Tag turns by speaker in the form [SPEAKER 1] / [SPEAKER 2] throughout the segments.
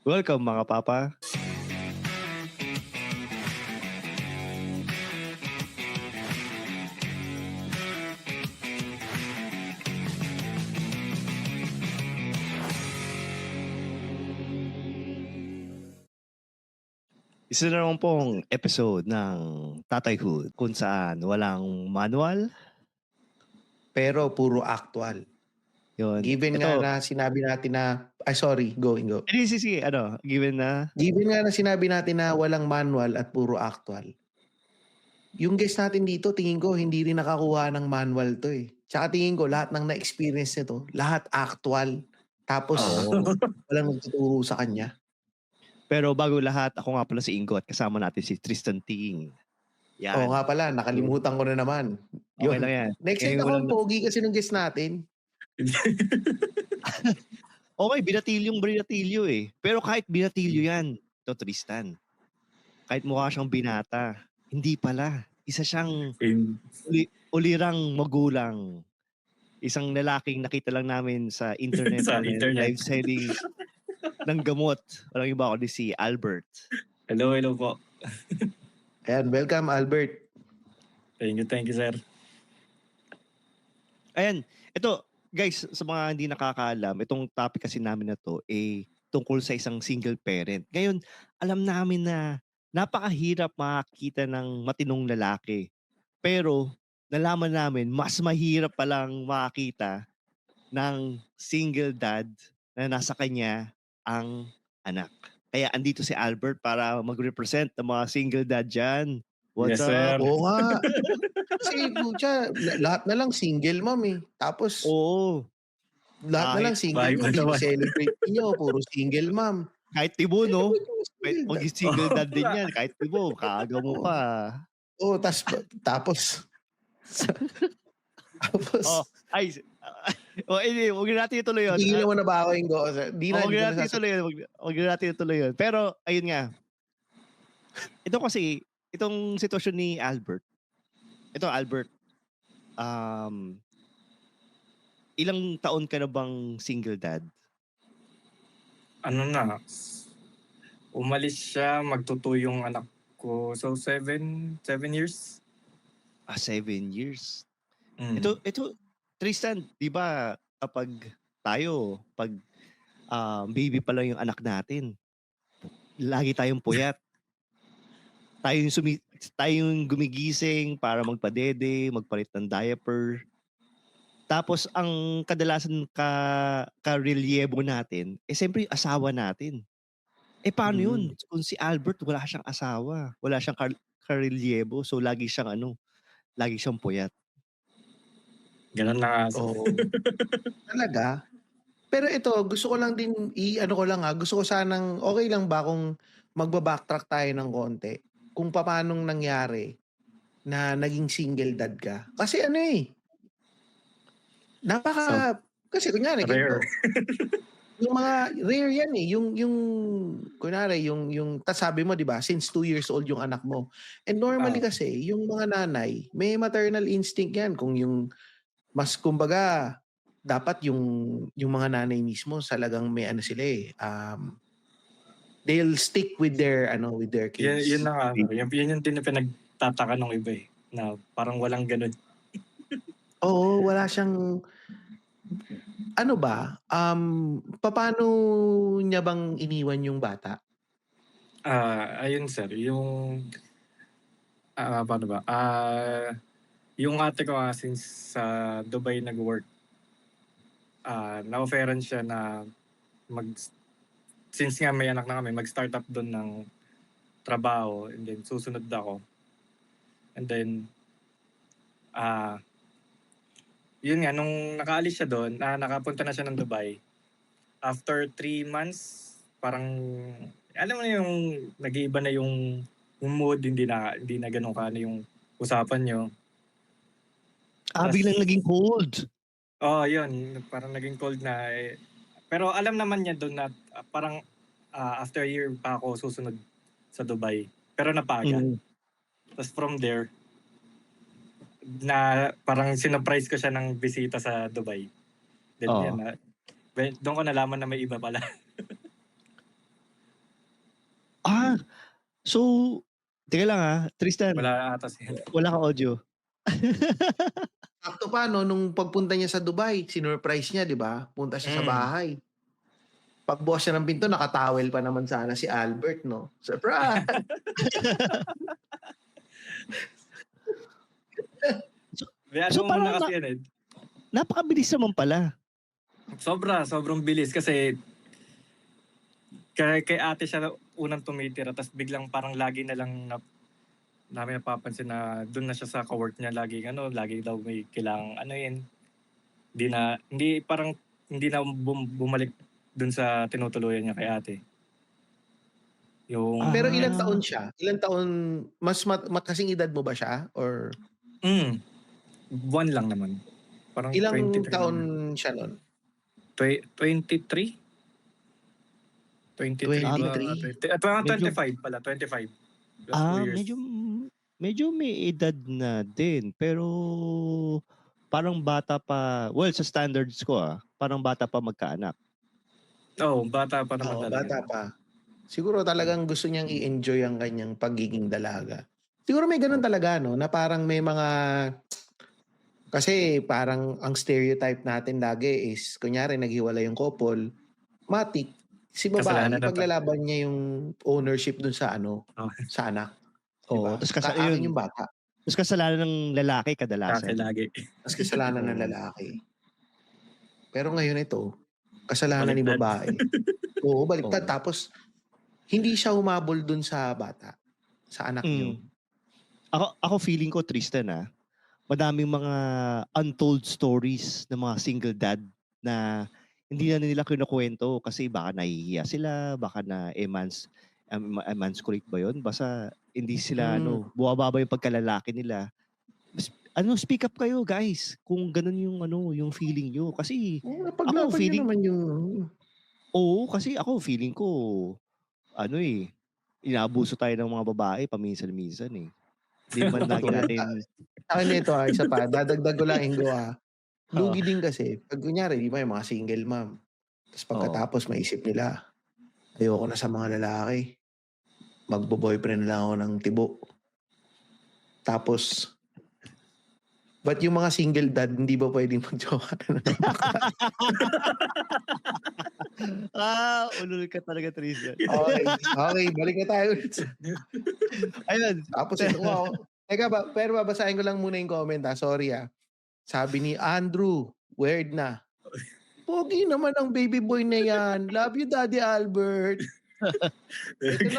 [SPEAKER 1] Welcome mga papa. Isa na naman pong episode ng Tatayhood kung saan walang manual.
[SPEAKER 2] Pero puro actual.
[SPEAKER 1] Yun.
[SPEAKER 2] Given nga na sinabi natin na, sorry, go.
[SPEAKER 1] Sige, given na.
[SPEAKER 2] Given nga na sinabi natin na walang manual at puro actual. Yung guest natin dito, tingin ko, hindi rin nakakuha ng manual to eh. Tsaka tingin ko, lahat ng na-experience nito, lahat actual. Tapos, walang nagtuturo sa kanya.
[SPEAKER 1] Pero bago lahat, ako nga pala si Ingo at kasama natin si Tristan Ting.
[SPEAKER 2] Yan. Oo nga pala, nakalimutan ko na naman.
[SPEAKER 1] Okay lang yan.
[SPEAKER 2] Next ako ang pogi kasi ng guest natin.
[SPEAKER 1] Okay, binatilyo eh. Pero kahit binatilyo yan, ito Tristan. Kahit mukha siyang binata, hindi pala. Isa siyang ulirang magulang. Isang lalaking nakita lang namin sa internet.
[SPEAKER 3] Sa internet.
[SPEAKER 1] Live selling ng gamot. Walang iba ako si Albert.
[SPEAKER 3] Hello po.
[SPEAKER 2] Ayan, welcome Albert.
[SPEAKER 3] Thank you sir.
[SPEAKER 1] Ayan, ito guys, sa mga hindi nakakaalam, itong topic kasi namin na to tungkol sa isang single parent. Ngayon, alam namin na napakahirap makakita ng matinong lalaki. Pero nalaman namin mas mahirap palang makakita ng single dad na nasa kanya ang anak. Kaya andito si Albert para mag-represent ng mga single dad dyan. What's
[SPEAKER 3] Yes,
[SPEAKER 1] up?
[SPEAKER 3] sir.
[SPEAKER 2] Oo nga. Kasi lahat na lang single mom eh. Tapos, lahat na lang single mom. Celebrate niyo, puro single mom.
[SPEAKER 1] Kahit Tibo, no? Mag-single dad din yan. Kahit Tibo, kaaga mo pa.
[SPEAKER 2] Oo, tapos,
[SPEAKER 1] huwag na natin ituloy yun.
[SPEAKER 2] Hindi naman na ba ako yung go?
[SPEAKER 1] Huwag na natin ituloy yun. Pero, ayun nga. Ito kasi, itong sitwasyon ni Albert. Ito, Albert. Ilang taon ka na bang single dad?
[SPEAKER 3] Umalis siya, magtuto yung anak ko. So, 7 years.
[SPEAKER 1] 7 years. Ito, Tristan, di ba kapag pag baby pa lang yung anak natin, lagi tayong puyat. tayo yung gumigising para magpadede, magpalit ng diaper. Tapos ang kadalasan ka-relyebo natin, siyempre yung asawa natin. Paano yun? Kung si Albert wala siyang asawa, wala siyang ka-relyebo, so lagi siyang puyat.
[SPEAKER 3] Ganun na nga.
[SPEAKER 2] Talaga? Pero ito, gusto ko lang din, gusto ko sanang, okay lang ba kung magbabacktrack tayo ng konti? Kung paanong nangyari na naging single dad ka? Kasi kasi kunyari,
[SPEAKER 3] rare.
[SPEAKER 2] Yung mga rare yan eh. Kunyari, yung sabi mo, di ba, since 2 years old yung anak mo. And normally kasi, yung mga nanay, may maternal instinct yan. Kung yung, kumbaga, dapat yung mga nanay mismo talagang may sila eh. They'll stick with their kids.
[SPEAKER 3] Yun na nga. Yun yung din na pinagtataka ng iba eh. Na parang walang ganun.
[SPEAKER 2] Oo, wala siyang paano niya bang iniwan yung bata?
[SPEAKER 3] Ayun sir, yung paano ba? Yung ate ko since sa Dubai nag-work, na-offeran siya na since nga may anak na kami, mag-start up doon ng trabaho, and then susunod ako. And then, yun nga, nung nakaalis siya doon, nakapunta na siya ng Dubai. After 3 months, parang, alam mo na yung nag-iiba na yung mood, hindi na ganun ka na yung usapan nyo.
[SPEAKER 1] Biglang naging cold.
[SPEAKER 3] Yun. Parang naging cold na. Pero alam naman niya doon na parang after a year pa ako susunod sa Dubai. Pero napaga. Tapos from there, na parang sinurprise ko siya ng bisita sa Dubai. Then yan, doon ko nalaman na may iba pala.
[SPEAKER 1] So, teka lang Tristan,
[SPEAKER 3] Wala ata siya.
[SPEAKER 1] wala kang audio.
[SPEAKER 2] Sakto pa, no, nung pagpunta niya sa Dubai, sinurprise niya, di ba? Punta siya sa
[SPEAKER 3] Mm.
[SPEAKER 2] bahay. Pagbukas siya ng pinto, nakatawel pa naman sana si Albert, no? Surprise!
[SPEAKER 3] May
[SPEAKER 1] So,
[SPEAKER 3] ano muna
[SPEAKER 1] parang
[SPEAKER 3] kasi yan eh.
[SPEAKER 1] napakabilis naman pala.
[SPEAKER 3] Sobrang bilis kasi kay ate siya unang tumitira tapos biglang parang lagi na lang namin napapansin na doon na siya sa ka-work niya lagi lagi daw may kailangang hindi na bumalik doon sa tinutuluyan niya kay ate. Yung
[SPEAKER 2] Pero ilang taon
[SPEAKER 1] Ah,
[SPEAKER 2] siya? Ilang taon, kasing edad mo ba siya? Or
[SPEAKER 3] buwan lang naman. Parang
[SPEAKER 2] ilang
[SPEAKER 3] 23
[SPEAKER 2] taon
[SPEAKER 3] lang.
[SPEAKER 2] siya nun?
[SPEAKER 3] 23? 23 ba?
[SPEAKER 2] 23?
[SPEAKER 3] Parang
[SPEAKER 1] medyo
[SPEAKER 3] 25 pala, 25. Plus 2 years.
[SPEAKER 1] medyo may edad na din, pero parang bata pa, well, sa standards ko parang bata pa magkaanak.
[SPEAKER 3] Oo, bata pa naman
[SPEAKER 2] Oo,
[SPEAKER 3] talaga.
[SPEAKER 2] bata pa. Siguro talagang gusto niyang i-enjoy ang kanyang pagiging dalaga. Siguro may ganun talaga, no? Na parang may mga... Kasi parang ang stereotype natin lagi is, kunyari naghiwalay yung couple, matik, si babae,
[SPEAKER 3] Kasalanan na to.
[SPEAKER 2] ipaglalaban niya yung ownership dun sa
[SPEAKER 3] Oh,
[SPEAKER 2] sa anak.
[SPEAKER 1] Oo,
[SPEAKER 2] Diba?
[SPEAKER 1] tapos
[SPEAKER 2] Akin yung bata.
[SPEAKER 1] kasalanan ng lalaki
[SPEAKER 3] kasi
[SPEAKER 1] kadalasan.
[SPEAKER 3] lagi.
[SPEAKER 2] Tapos kasalanan ng
[SPEAKER 1] Oo.
[SPEAKER 2] lalaki. Pero ngayon ito, kasalanan ni
[SPEAKER 3] Baliktad.
[SPEAKER 2] babae. Oo, baliktad.
[SPEAKER 1] Oo.
[SPEAKER 2] Tapos, hindi siya humabol dun sa bata, sa anak niyo.
[SPEAKER 1] Mm. Ako feeling ko, Tristan madaming mga untold stories ng mga single dad na hindi na nila kinukuwento kasi baka nahihiya sila, baka na emasculate ba yun? Basta hindi sila
[SPEAKER 2] Mm.
[SPEAKER 1] bumababa yung pagkalalaki nila. Speak up kayo guys kung ganun yung yung feeling nyo. Kasi
[SPEAKER 2] Oo,
[SPEAKER 1] ako
[SPEAKER 2] napaglaban niyo
[SPEAKER 1] feeling,
[SPEAKER 2] naman yung...
[SPEAKER 1] oo, kasi ako feeling ko, inaabuso tayo ng mga babae paminsan-minsan eh. Hindi man lagi
[SPEAKER 2] Oo.
[SPEAKER 1] natin,
[SPEAKER 2] Sa akin nito isa pa, dadagdag ko lang Ingo
[SPEAKER 1] oh,
[SPEAKER 2] lugi din kasi, pag kunyari, di ba yung mga single mom, tapos
[SPEAKER 1] oh.
[SPEAKER 2] pagkatapos maisip nila, ayoko na sa mga lalaki, magbo-boyfriend na lang ako ng tibo. Tapos, ba't yung mga single dad, hindi ba pwedeng mag-jowa na ng bakla?
[SPEAKER 1] Ulul ka talaga, Tristan.
[SPEAKER 2] Okay, balik na tayo ulit.
[SPEAKER 1] Ayun.
[SPEAKER 2] Tapos ito teka ba, pero babasahin ko lang muna yung comment sorry Sabi ni Andrew, weird na. Pogi naman ang baby boy na yan. Love you, Daddy Albert. Ito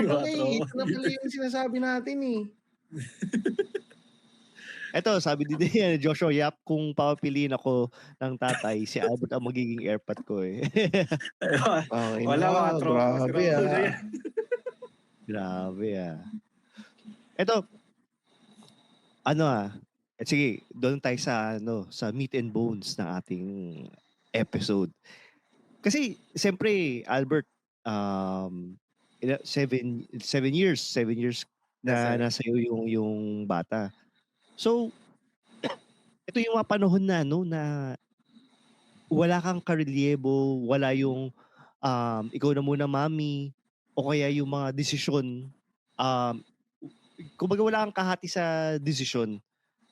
[SPEAKER 2] na pala yung sinasabi natin eh.
[SPEAKER 1] Eto, sabi din niya, Joshua Yap, kung papapiliin ako ng tatay, si Albert ang magiging airpot ko eh.
[SPEAKER 2] Okay
[SPEAKER 3] Wala mga
[SPEAKER 2] na,
[SPEAKER 3] tropa.
[SPEAKER 2] grabe
[SPEAKER 1] Grabe Eto, sige, doon tayo sa meat and bones ng ating episode. Kasi, siyempre, Albert, 7 years na
[SPEAKER 3] Yes,
[SPEAKER 1] nasa iyo yung bata. So, ito yung mga panahon na wala kang karelyebo, wala yung ikaw na muna mami, o kaya yung mga desisyon, kumbaga wala kang kahati sa desisyon.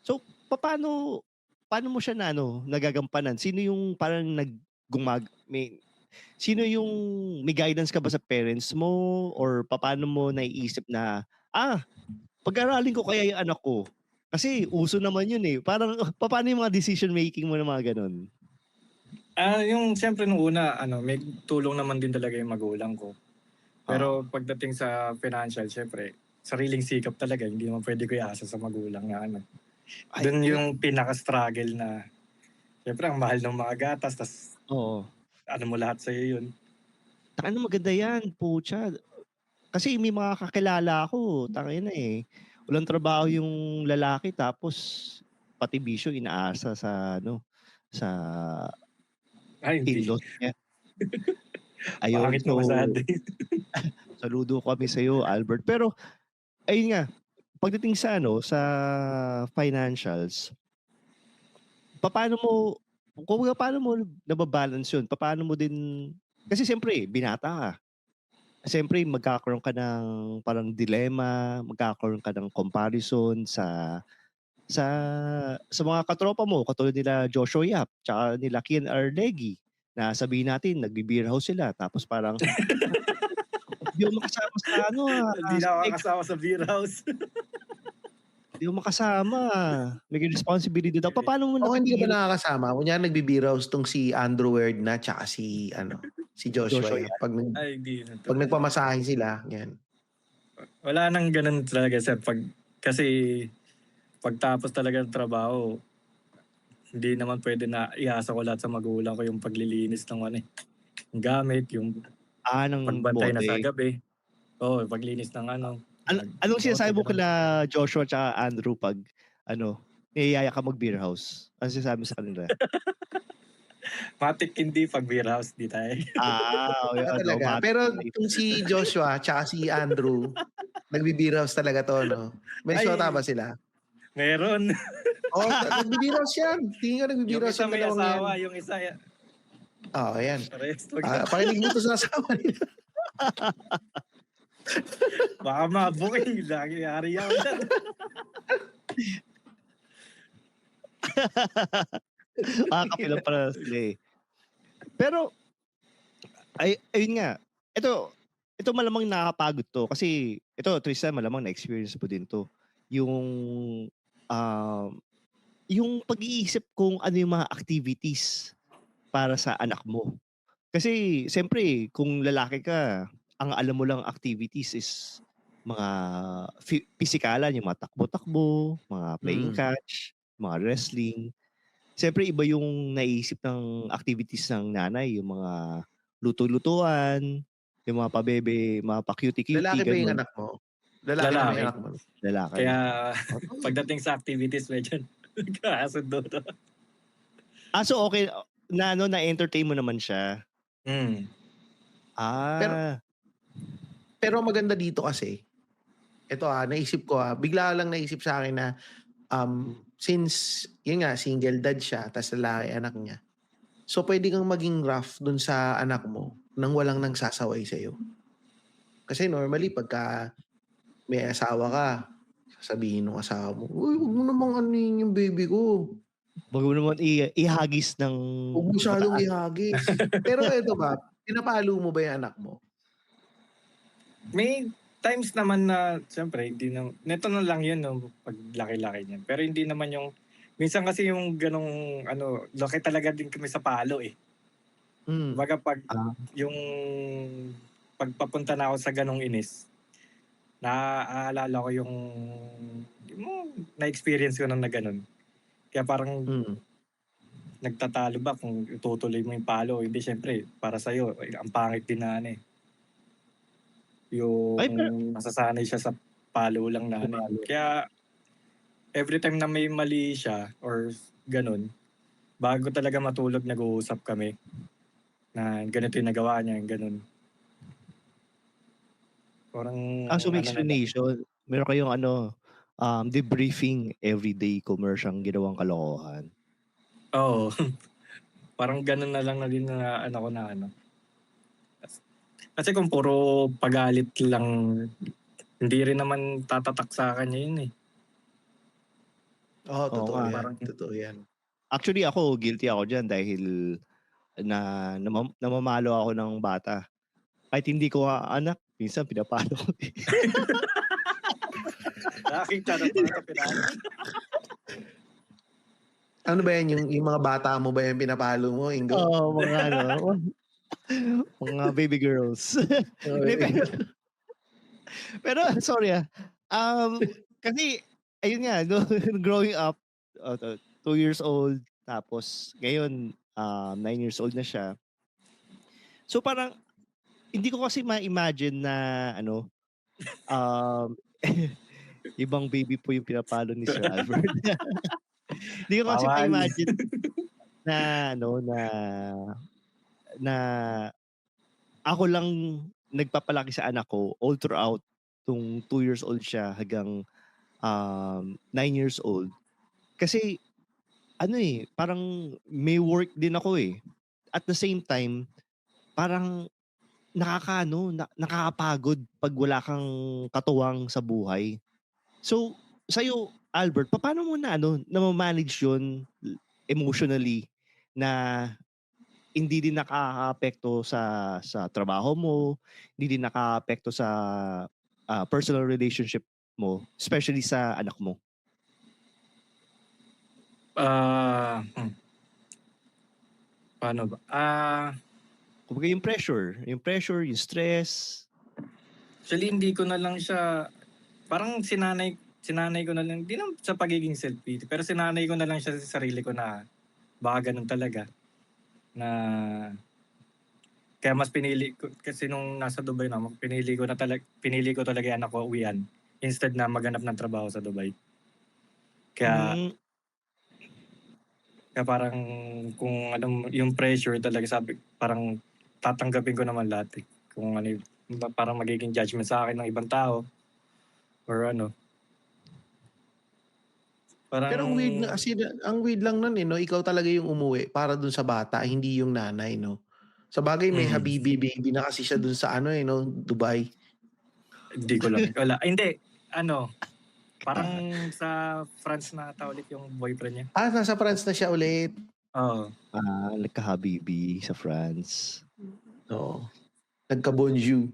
[SPEAKER 1] So, paano mo siya nagagampanan? Sino yung parang sino yung may guidance ka ba sa parents mo, or paano mo naiisip na, pag-aralin ko kaya yung anak ko? Kasi uso naman yun eh. Parang paano yung mga decision making mo na mga ganun?
[SPEAKER 3] yung siyempre nung una, may tulong naman din talaga yung magulang ko. Pero
[SPEAKER 1] Oo.
[SPEAKER 3] pagdating sa financial, siyempre, sariling sikap talaga. Hindi naman pwede ko iasa sa magulang na Doon yung pinaka-struggle na, siyempre, ang mahal ng mga gatas, tas
[SPEAKER 1] Oo.
[SPEAKER 3] mo lahat sa'yo yun.
[SPEAKER 1] Tangina, maganda yan, pucha. Kasi may mga kakilala ako, tangina walang trabaho yung lalaki, tapos pati bisyo inaasa sa
[SPEAKER 3] Ay, hindi.
[SPEAKER 1] in-laws niya. Ayun,
[SPEAKER 3] Pangit na masyado.
[SPEAKER 1] saludo kami sa iyo, Albert. Pero ayun nga, pagdating sa financials, paano mo nababalance yun? Paano mo din, kasi siyempre binata ka. siyempre magkakaroon ka ng parang dilemma, magkakaroon ka ng comparison sa sa mga katropa mo katulad nila Joshua Yap tsaka nila Kian Arlegui na sabihin natin nagbe-beer house sila tapos parang, "Di ako makasama sa ano,
[SPEAKER 3] Hindi
[SPEAKER 1] sa
[SPEAKER 3] na ako
[SPEAKER 1] egg
[SPEAKER 3] kasama sa beer house.
[SPEAKER 1] di ako makasama, may responsibility daw." Papaano mo
[SPEAKER 2] O hindi ka ba
[SPEAKER 1] napigilan
[SPEAKER 2] nakakasama? Kunyari nagbibiraos tong si Andrew Weird na tsaka si si Joshua
[SPEAKER 1] Joshua
[SPEAKER 2] Yap.
[SPEAKER 1] Yap?
[SPEAKER 3] Ay, hindi na
[SPEAKER 2] Pag
[SPEAKER 3] talaga.
[SPEAKER 2] nagpamasahe sila, yan.
[SPEAKER 3] Wala nang ganun talaga sir. Kasi pagtapos talaga ng trabaho, hindi naman pwede na iasa ko lahat sa magulang ko yung paglilinis ng ano yung gamit, yung
[SPEAKER 1] Ng
[SPEAKER 3] pagbantay na sa
[SPEAKER 1] bote.
[SPEAKER 3] gabi. Oo, paglinis ng ano,
[SPEAKER 1] Anong
[SPEAKER 3] bote,
[SPEAKER 1] sinasabi mo
[SPEAKER 3] ganun.
[SPEAKER 1] kila Joshua tsaka Andrew 'pag ano, niyayaya ka mag-beer house? Anong sinasabi mo sa kanila?
[SPEAKER 3] Matik hindi pag beer house, di tayo.
[SPEAKER 1] Ano,
[SPEAKER 2] Talaga.
[SPEAKER 1] matik
[SPEAKER 2] Pero
[SPEAKER 1] tayo.
[SPEAKER 2] kung si Joshua tsaka si Andrew, nagbibiraos talaga to, no? May shota
[SPEAKER 3] Ay,
[SPEAKER 2] ba sila?
[SPEAKER 3] meron.
[SPEAKER 2] Oo, nagbibiraos yan. Tingin ko
[SPEAKER 3] Yung
[SPEAKER 2] nagbibiraos
[SPEAKER 3] isa
[SPEAKER 2] yung
[SPEAKER 3] may
[SPEAKER 2] dalawang yan.
[SPEAKER 3] asawa, yung isa
[SPEAKER 2] Oo, yan.
[SPEAKER 3] parehas
[SPEAKER 2] Pakinig mo to sa asawa nila.
[SPEAKER 3] baka mabuking, lagi yari ako dyan.
[SPEAKER 1] Makakapilang pala sila eh. Pero, ayun nga. Ito malamang nakakapagod to kasi ito Tristan malamang na-experience mo din to. Yung, um, yung pag-iisip kung ano yung mga activities para sa anak mo. Kasi siyempre kung lalaki ka, ang alam mo lang activities is mga pisikalan, yung mga takbo-takbo, mga playing
[SPEAKER 2] Hmm.
[SPEAKER 1] catch, mga wrestling. Siyempre iba yung naiisip ng activities ng nanay, yung mga luto-lutuan, yung mga pabebe, mga pa-cutie-cutie,
[SPEAKER 2] Lalaki ba yung
[SPEAKER 1] gano'n.
[SPEAKER 2] anak mo? Lalaki naman yung
[SPEAKER 3] Lalaki.
[SPEAKER 2] anak mo.
[SPEAKER 1] Lalaki.
[SPEAKER 3] Kaya
[SPEAKER 2] Oh,
[SPEAKER 3] pagdating sa activities, medyo kasundo to.
[SPEAKER 1] So okay na ano, na-entertain mo naman siya?
[SPEAKER 3] Mm.
[SPEAKER 2] Pero
[SPEAKER 1] Ah,
[SPEAKER 2] pero maganda dito kasi, ito naisip ko bigla lang naisip sa akin na since yun nga single dad siya tas lalaki anak niya. So pwede kang maging rough dun sa anak mo nang walang nagsasaway sa'yo. Kasi normally pagka may asawa ka, sasabihin ng asawa mo, "Uy, wag mo namang anuhin yung baby ko.
[SPEAKER 1] wag mo naman ihagis ng
[SPEAKER 2] Huwag masyadong
[SPEAKER 1] mataas.
[SPEAKER 2] ihagis." Pero eto ba, pinapalo mo ba yung anak mo?
[SPEAKER 3] May times naman na siyempre hindi na neto na lang yun no, pag laki-laki niyan. Pero hindi naman yung minsan kasi yung ganong ano, laki talaga din kami sa palo eh.
[SPEAKER 2] Hmm.
[SPEAKER 3] Kumbaga pag
[SPEAKER 1] Ah,
[SPEAKER 3] yung pagpapunta na ako sa ganong inis, naaalala ko yung na-experience ko na gano'n. Kaya parang
[SPEAKER 2] Mm.
[SPEAKER 3] nagtatalo ba kung itutuloy mo yung palo o hindi. Siyempre para sa'yo ang pangit din na ano eh.
[SPEAKER 1] ay pero
[SPEAKER 3] Yung nasasanay siya sa palo lang na ano eh. Kaya every time na may mali siya or gano'n, bago talaga matulog nag-uusap kami na ganito yung nagawa niya, gano'n. Parang
[SPEAKER 1] so may
[SPEAKER 3] ano na lang.
[SPEAKER 1] explanation. Meron kayong ano, debriefing everyday kung meron siyang ginawang kalokohan.
[SPEAKER 3] Oo. Parang gano'n na lang na din na ano ko na ano. Kasi kung puro pagalit lang, hindi rin naman tatatak sa kanya yun eh.
[SPEAKER 2] Oo,
[SPEAKER 1] Oo
[SPEAKER 2] totoo
[SPEAKER 1] nga.
[SPEAKER 2] yan,
[SPEAKER 3] Parang
[SPEAKER 2] totoo yan.
[SPEAKER 1] Actually ako, guilty ako diyan dahil namamalo ako ng bata. Kahit hindi ko nga anak, minsan pinapalo ko din.
[SPEAKER 3] nakakita na bata pinalo.
[SPEAKER 2] Ano ba yan, yung mga bata mo ba yan pinapalo mo, Ingo?
[SPEAKER 1] Oo, mga ano, mga baby girls. Hindi,
[SPEAKER 2] Okey.
[SPEAKER 1] pero sorry kasi ayun nga 'no, growing up, 2 years old tapos ngayon, 9 years old na siya. So parang hindi ko kasi ma-imagine na ano, um, ibang baby po yung pinapalo ni Sir Albert. Hindi ko kasi
[SPEAKER 3] Bawal.
[SPEAKER 1] ma-imagine na ano, na ako lang nagpapalaki sa anak ko all throughout 'tong 2 years old siya hanggang 9 years old. Kasi ano, parang may work din ako, eh. At the same time, parang nakakapagod pag wala kang katuwang sa buhay. So, sa'yo, Albert, paano mo nama-manage yun emotionally na hindi din nakakaapekto sa trabaho mo, hindi din nakakaapekto sa personal relationship mo, especially sa anak mo?
[SPEAKER 3] Ah, paano ba?
[SPEAKER 1] Kumbaga yung pressure, yung stress.
[SPEAKER 3] Actually hindi ko na lang siya parang sinanay ko na lang, di naman sa pagiging self-pity, pero sinanay ko na lang siya sa sarili ko na baka ganun talaga. Na kaya mas pinili ko kasi nung nasa Dubai na, pinili ko talaga yung anak ko uwian instead na maghanap ng trabaho sa Dubai. Kaya
[SPEAKER 1] Mm,
[SPEAKER 3] kaya parang kung yung pressure talaga sabi parang tatanggapin ko naman lahat eh. Kung ano parang magiging judgment sa akin ng ibang tao or ano. Parang
[SPEAKER 2] Pero ang weird nga kasi ang weird lang nun, no, ikaw talaga yung umuwi para dun sa bata, hindi yung nanay, no? Sabagay may
[SPEAKER 3] mm,
[SPEAKER 2] habibi baby na kasi siya dun sa no, Dubai.
[SPEAKER 3] hindi ko lang wala. Ay, hindi ano, parang sa France na ata ulit yung boyfriend niya.
[SPEAKER 2] Nasa France na siya ulit.
[SPEAKER 3] Oo.
[SPEAKER 1] nagka-habibi sa France.
[SPEAKER 2] Oo. Nagka-bonjour.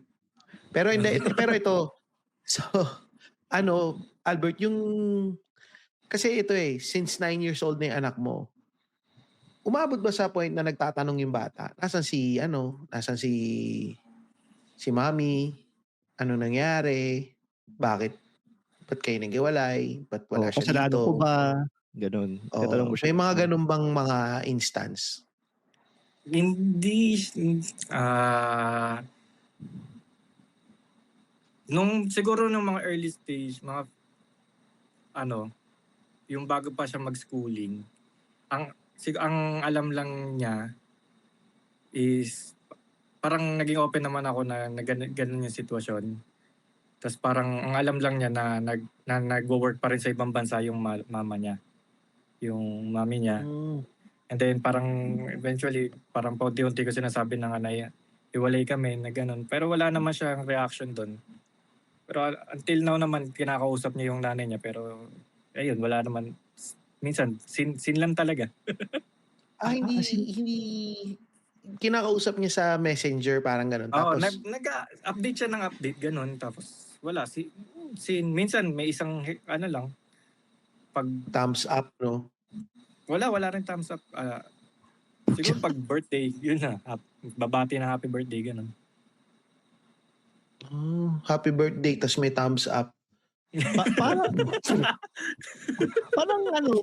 [SPEAKER 2] Pero hindi, pero ito, so, Albert, kasi ito since 9 years old na yung anak mo, umabot ba sa point na nagtatanong yung bata, nasan si mommy, ano nangyari, ba't kayo naghiwalay, ba't wala siya
[SPEAKER 1] Kasalanan ko
[SPEAKER 2] dito?
[SPEAKER 1] ba? Gano'n. Tinatanong mo
[SPEAKER 2] Oo.
[SPEAKER 1] siya.
[SPEAKER 2] May mga ganun bang mga instance?
[SPEAKER 3] Hindi nung siguro nung mga early stage, mga yung bago pa siya mag-schooling, ang alam lang niya is parang naging open naman ako na ganun yung sitwasyon. Tapos parang ang alam lang niya na nagwo-work pa rin sa ibang bansa yung mama niya, yung mami niya.
[SPEAKER 2] Hmm.
[SPEAKER 3] And then parang eventually, parang paunti-unti ko sinasabi na nga na hiwalay kami na ganun. Pero wala naman siyang reaction doon. Pero until now naman, kinakausap niya yung nanay niya. Pero ayun, wala naman. Minsan, sin lang talaga.
[SPEAKER 2] Hindi
[SPEAKER 1] Kasi
[SPEAKER 2] hindi kinakausap niya sa Messenger parang gano'n
[SPEAKER 3] Oo,
[SPEAKER 2] tapos
[SPEAKER 3] nag-update siya ng update, ganun. Tapos wala. Minsan may isang lang, pag
[SPEAKER 2] thumbs up, no?
[SPEAKER 3] wala rin thumbs up. Siguro pag birthday, yun na. Babati na happy birthday, ganun.
[SPEAKER 2] Happy birthday tas may thumbs up.
[SPEAKER 1] parang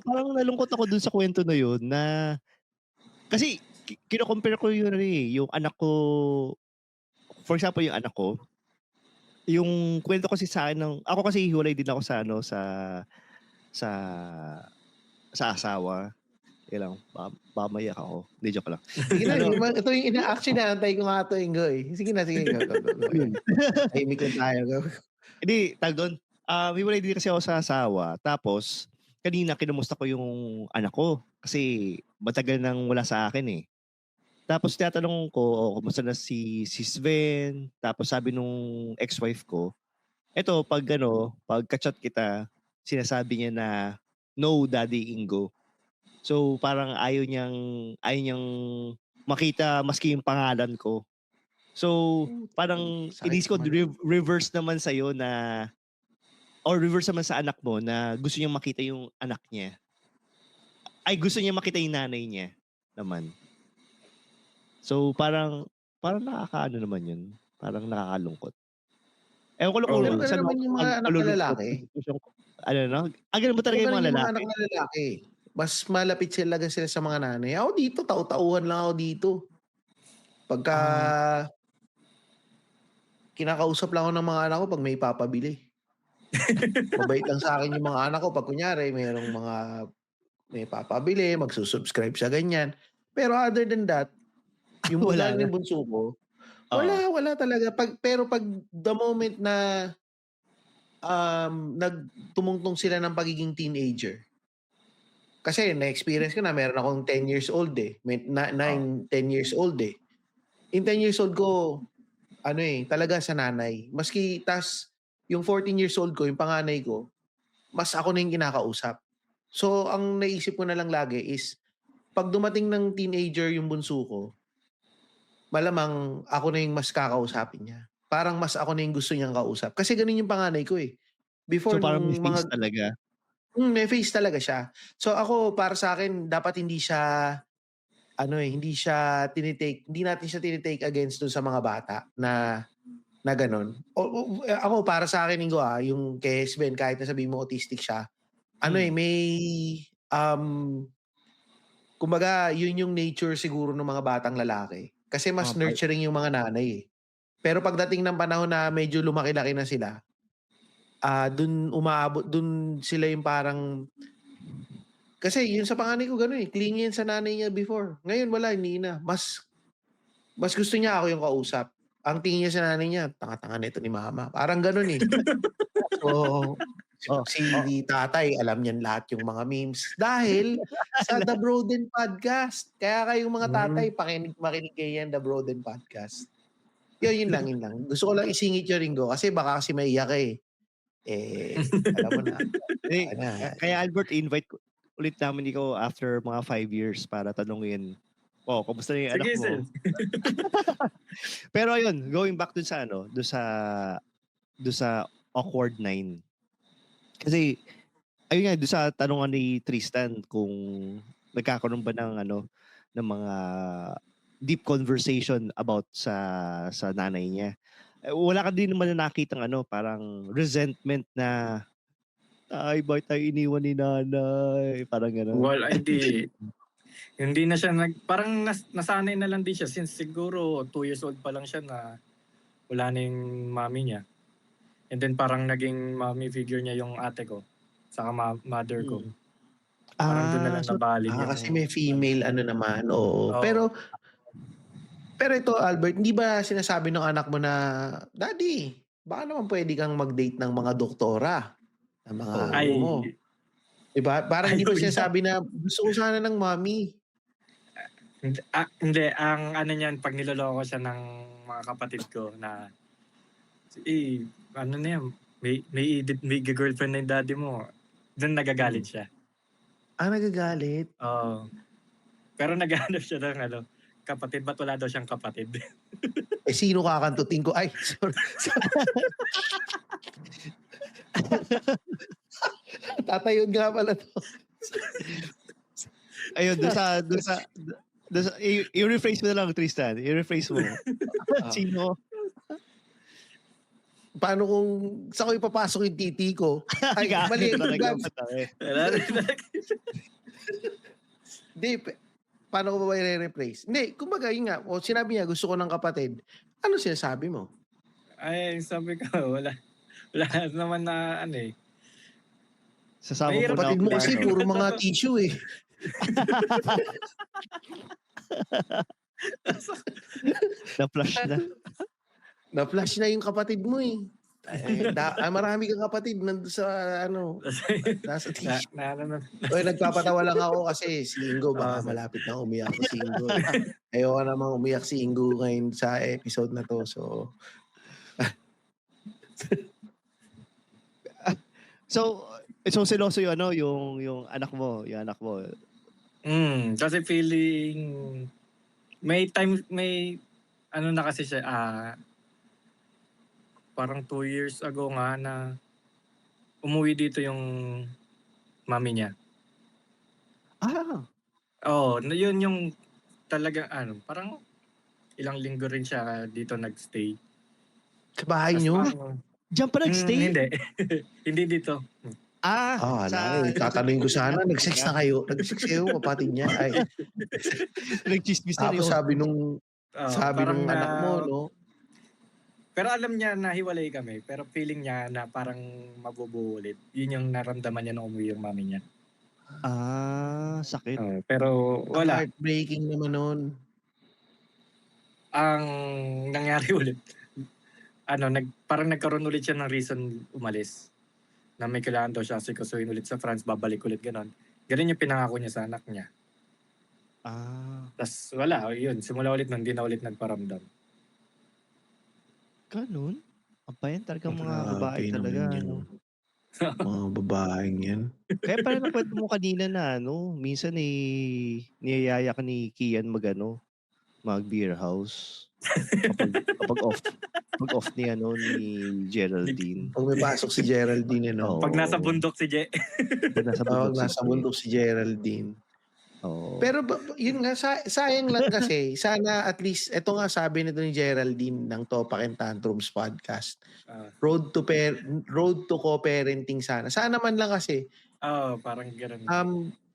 [SPEAKER 1] parang nalungkot ako dun sa kwento na yun na kasi kino-compare ko yun yung anak ko, for example, yung anak ko, yung kwento kasi sa akin ako kasi hiwalay din ako sa sa asawa. Yun lang, baka maiyak ako. Hindi, joke lang.
[SPEAKER 2] Sige na, ito yung actually naantay ko nga ito, Ingo Sige na, sige. Go.
[SPEAKER 1] Yun.
[SPEAKER 2] Tahimik lang tayo. Go.
[SPEAKER 1] Hindi, tag doon. Hiwalay din kasi ako sa asawa. Tapos, kanina kinumusta ko yung anak ko. Kasi matagal nang wala sa akin eh. Tapos tinatanong ko, kumusta na si Sven? Tapos sabi nung ex-wife ko, eto, pag ka-chat kita, sinasabi niya na, no, Daddy Ingo. So, parang ayaw niyang makita maski yung pangalan ko. So, parang
[SPEAKER 2] Sakit
[SPEAKER 1] inis ko
[SPEAKER 2] naman.
[SPEAKER 1] reverse naman sa'yo na, or reverse naman sa anak mo na gusto niyang makita yung anak niya. Ay, gusto niya makita yung nanay niya naman. So, parang nakakaano naman yun. Parang nakakalungkot. Ewan ko lang kung
[SPEAKER 3] Oo.
[SPEAKER 2] Ganun
[SPEAKER 1] saan
[SPEAKER 2] naman yung mga anak na
[SPEAKER 1] malulungkot.
[SPEAKER 2] lalaki.
[SPEAKER 1] Ganun ba talaga yung mga
[SPEAKER 2] Yung mga
[SPEAKER 1] lalaki?
[SPEAKER 2] anak na lalaki. Mas malapit sila sa mga nanay. Ako dito, tau-tauhan lang ako dito. Pagka kinakausap lang ako ng mga anak ko pag may papabili. Mabait lang sa akin yung mga anak ko pag kunyari may papabili, magsusubscribe sa ganyan. Pero other than that, yung
[SPEAKER 1] Wala
[SPEAKER 2] lalo
[SPEAKER 1] na.
[SPEAKER 2] yung bunso ko,
[SPEAKER 1] Oo.
[SPEAKER 2] wala talaga. Pero pag the moment na tumungtong sila ng pagiging teenager, kasi na-experience ko na meron akong 10 years old may 9, 10 years old In 10 years old ko, talaga sa nanay. Maski yung 14 years old ko, yung panganay ko, mas ako na yung kinakausap. So, ang naisip ko na lang lagi is, pag dumating ng teenager yung bunso ko, malamang ako na yung mas kakausapin niya. Parang mas ako na yung gusto niyang kausap. Kasi ganun yung panganay ko eh.
[SPEAKER 1] So,
[SPEAKER 2] Before
[SPEAKER 1] parang may
[SPEAKER 2] nung
[SPEAKER 1] face
[SPEAKER 2] mga,
[SPEAKER 1] talaga.
[SPEAKER 2] may face talaga siya. So ako, para sa akin, dapat hindi siya, hindi natin siya tinitake against dun sa mga bata na ganun. Ako, para sa akin, Ingo, yung kay Sven, kahit na sabihin mo autistic siya, may, um, kumbaga, yun yung nature siguro ng mga batang lalaki. Kasi mas
[SPEAKER 1] Mga
[SPEAKER 2] nurturing yung mga nanay eh. Pero pagdating ng panahon na medyo lumaki-laki na sila, dun sila yung parang, kasi yun sa panganay ko gano'n eh, clingy yan sa nanay niya before. Ngayon wala, hindi na. Mas gusto niya ako yung kausap. Ang tingin niya sa nanay niya, tanga-tanga nito ni mama. Parang gano'n eh. So,
[SPEAKER 1] Oh,
[SPEAKER 2] si tatay, alam niyan lahat yung mga memes. Dahil sa The Broden Podcast. Kaya kayong mga tatay, makinig kayo yan, The Broden Podcast. Yun lang. Gusto ko lang isingit yung Ringo kasi baka kasi maiyak ka eh. Alam mo na.
[SPEAKER 1] Eh,
[SPEAKER 2] Ano,
[SPEAKER 1] kaya Albert, invite ulit namin ikaw after mga 5 years para tanungin, kamusta na yung anak
[SPEAKER 3] Sige,
[SPEAKER 1] mo?
[SPEAKER 3] sir.
[SPEAKER 1] Pero ayun, going back dun sa awkward 9. Kasi, ayun nga, dun sa tanungan ni Tristan kung nagkakaroon ba ng mga deep conversation about sa nanay niya. Wala ka din naman na nakitang parang resentment na, ay, bakit tayo iniwan ni nanay? Parang gano'n.
[SPEAKER 3] Well, hindi. Hindi na siya parang nasanay na lang din siya since siguro 2 years old pa lang siya na wala na yung mommy niya. And then parang naging mommy figure niya yung ate ko, saka mother ko. Parang doon na lang
[SPEAKER 1] So,
[SPEAKER 3] nabalid yung
[SPEAKER 2] kasi may female naman, oo.
[SPEAKER 3] Oo.
[SPEAKER 2] Pero ito, Albert, hindi ba sinasabi ng anak mo na, Daddy, baka naman pwede kang mag-date ng mga doktora, ng mga
[SPEAKER 3] Ay,
[SPEAKER 2] mo. Diba? Parang hindi
[SPEAKER 3] ayaw
[SPEAKER 2] ba
[SPEAKER 3] niya.
[SPEAKER 2] sinasabi na gusto ko sana ng mommy.
[SPEAKER 3] Hindi, ang ano niyan, pag niloloko siya ng mga kapatid ko na, ano na yan, may girlfriend na yung daddy mo. Doon nagagalit siya.
[SPEAKER 2] Nagagalit?
[SPEAKER 3] Oo. Pero naghahanap siya ng kapatid, ba't wala daw siyang kapatid?
[SPEAKER 2] Sino kakantutin ko? Ay, sorry. Tatayod nga pala to.
[SPEAKER 1] ayun, i-rephrase mo na lang, Tristan. I-rephrase mo. Sino?
[SPEAKER 2] Paano kung sa ko ipapasok yung titi ko? Ay, mali. Hindi, paano ko ba i-replace? Hindi, kumbaga yun nga, sinabi niya gusto ko ng kapatid. Ano sinasabi mo?
[SPEAKER 3] Ay, sabi ko, wala naman na
[SPEAKER 1] Sasama
[SPEAKER 3] Mahirap
[SPEAKER 1] mo na
[SPEAKER 2] Kapatid
[SPEAKER 1] ako.
[SPEAKER 2] mo kasi puro mga tissue eh.
[SPEAKER 1] Na-flash na.
[SPEAKER 2] Na-flash na yung kapatid mo eh. Marami kang kapatid nandun sa nasa tissue. Nagpapatawa lang ako kasi si Ingo baka malapit na umiyak si Ingo. Ayoko namang umiyak si Ingo ngayon sa episode na to.
[SPEAKER 1] So seloso yung anak mo,
[SPEAKER 3] Kasi feeling may na kasi siya parang 2 years ago nga na umuwi dito yung mami niya. Oo, yun yung talagang parang ilang linggo rin siya dito nagstay.
[SPEAKER 2] Sa bahay niyo?
[SPEAKER 1] Diyan pa nagstay?
[SPEAKER 3] Hindi. Hindi dito.
[SPEAKER 2] Tatanungin ko sana, nag-sex na kayo. Nag-sex kayo, kapatid niya. Ay.
[SPEAKER 1] Nag-chismis na
[SPEAKER 2] Tapos sabi nung
[SPEAKER 3] parang
[SPEAKER 2] anak mo, no?
[SPEAKER 3] Pero alam niya na hiwalay kami. Pero feeling niya na parang mabubuo ulit. Yun yung naramdaman niya nung umuwi yung mami niya.
[SPEAKER 1] Sakit.
[SPEAKER 3] Pero wala.
[SPEAKER 2] Heartbreaking naman nun.
[SPEAKER 3] Ang nangyari ulit, parang nagkaroon ulit siya ng reason umalis. Na may kailangan daw siya asikasuhin ulit sa France, babalik ulit ganon. Ganon yung pinangako niya sa anak niya. Tapos wala, yun. Simula ulit nun, hindi na ulit nagparamdam.
[SPEAKER 1] Gano'n? Abayan talagang mga babae
[SPEAKER 2] Grabe
[SPEAKER 1] talaga
[SPEAKER 2] naman yung
[SPEAKER 1] ano.
[SPEAKER 2] mga babaeng yan.
[SPEAKER 1] Kaya pala nakwento mo kanina na ano, minsan, niyayaya ka ni Kian mag-ano, mag-beer house kapag off ni ano, ni Geraldine.
[SPEAKER 2] 'Pag may pasok si Geraldine ano,
[SPEAKER 3] Pag nasa
[SPEAKER 1] Oo,
[SPEAKER 3] bundok si Je.
[SPEAKER 1] pag nasa bundok
[SPEAKER 2] 'pag
[SPEAKER 1] si
[SPEAKER 2] nasa
[SPEAKER 1] Jen.
[SPEAKER 2] bundok si Geraldine.
[SPEAKER 1] Oo.
[SPEAKER 2] Pero yun nga sayang lang kasi sana at least eto nga sabi nito ni Geraldine ng Topak and Tantrums podcast,
[SPEAKER 3] Ah,
[SPEAKER 2] road to road to co-parenting sana. Sana man lang kasi,
[SPEAKER 3] Oo, parang gano'n nga.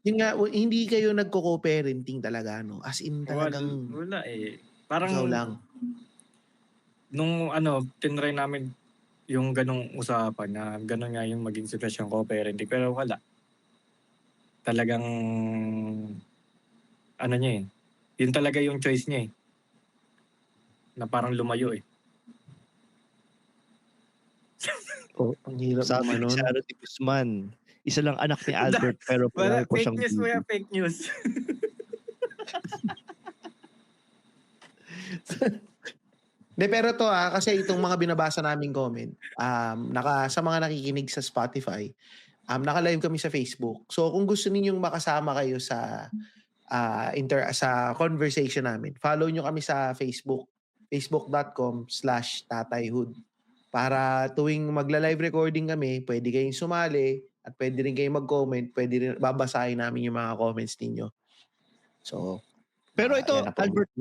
[SPEAKER 2] yun nga hindi kayo nagco-co-parenting talaga 'no, as in talagang
[SPEAKER 3] Wala, eh.
[SPEAKER 2] ikaw
[SPEAKER 3] Parang
[SPEAKER 2] lang.
[SPEAKER 3] nung tinry namin yung gano'ng usapan na gano'n nga yung maging sitwasyon co-parenting pero wala. Talagang ano niya, yun talaga yung choice niya, na parang lumayo, eh.
[SPEAKER 2] Oh, ang hirap
[SPEAKER 1] Sabi
[SPEAKER 2] naman
[SPEAKER 1] ni
[SPEAKER 2] nun.
[SPEAKER 1] Sara de Guzman, isa lang anak ni Albert pero
[SPEAKER 3] Wala,
[SPEAKER 1] pareho pa
[SPEAKER 3] fake
[SPEAKER 1] siyang
[SPEAKER 3] news mo
[SPEAKER 1] bibi.
[SPEAKER 3] yan, fake news.
[SPEAKER 2] Pero 'to, kasi itong mga binabasa naming comment, sa mga nakikinig sa Spotify, naka-live kami sa Facebook. So kung gusto ninyong makasama kayo sa, sa conversation namin, follow nyo kami sa Facebook, facebook.com/tatayhood. Para tuwing magla-live recording kami, puwede kayong sumali at puwede rin kayong mag-comment, puwede rin babasahin namin yung mga comments ninyo. So,
[SPEAKER 1] Pero
[SPEAKER 2] ayan
[SPEAKER 1] ito
[SPEAKER 2] na po.
[SPEAKER 1] Albert,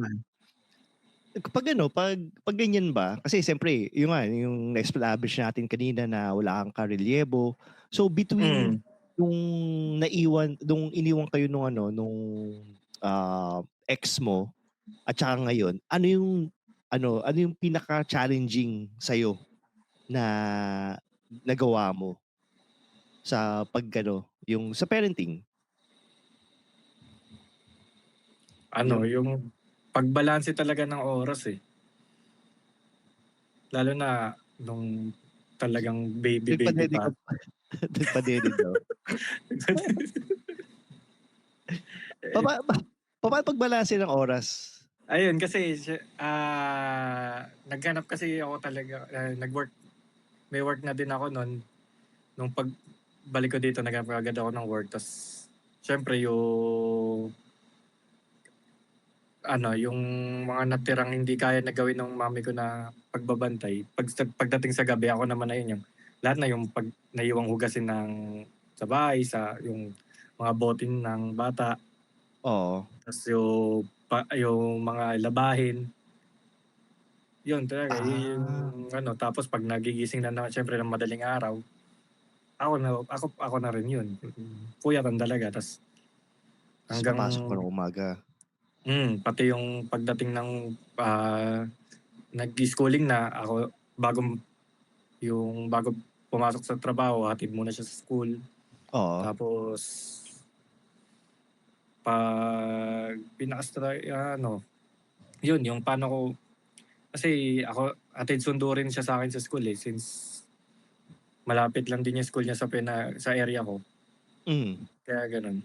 [SPEAKER 1] pag ganyan ba, kasi siyempre yun nga yung na-establish natin kanina na wala kang karelyebo. So between
[SPEAKER 3] Mm.
[SPEAKER 1] nung iniwan kayo ex mo at saka ngayon, ano yung pinaka-challenging sa'yo na nagawa mo sa yung sa parenting? Yun.
[SPEAKER 3] Yung pagbalanse talaga ng oras, eh. Lalo na nung talagang baby
[SPEAKER 1] Nagpadede ka
[SPEAKER 3] pa.
[SPEAKER 1] nagpadede daw. Papa pa Papaano pagbalanse ng oras?
[SPEAKER 3] Ayun kasi naghanap kasi ako talaga, may work na din ako nun. Nung pagbalik ko dito naghanap agad ako ng work ta's siyempre yung mga natirang hindi kaya na gawin ng mami ko na pagbabantay, pagdating sa gabi ako naman na yun yung lahat na yung naiwang hugasin sa bahay, yung mga botin ng bata,
[SPEAKER 1] Oo.
[SPEAKER 3] ta's yung mga labahin. Yun talaga, yun yung
[SPEAKER 2] Ah,
[SPEAKER 3] tapos 'pag nagigising na siyempre ng madaling araw, ako na rin yun. Puyatan talaga ta's
[SPEAKER 1] Ta's
[SPEAKER 3] hanggang
[SPEAKER 1] papasok ka ng umaga.
[SPEAKER 3] pati yung pagdating ng, nag-schooling na ako bago pumasok sa trabaho hatid muna siya sa school.
[SPEAKER 1] Oo.
[SPEAKER 3] Tapos 'pag yun yung paano ko kasi ako hatid sundo rin siya sa'kin sa school, eh, since malapit lang din yung school niya sa area ko,
[SPEAKER 1] Hmm.
[SPEAKER 3] kaya gano'n.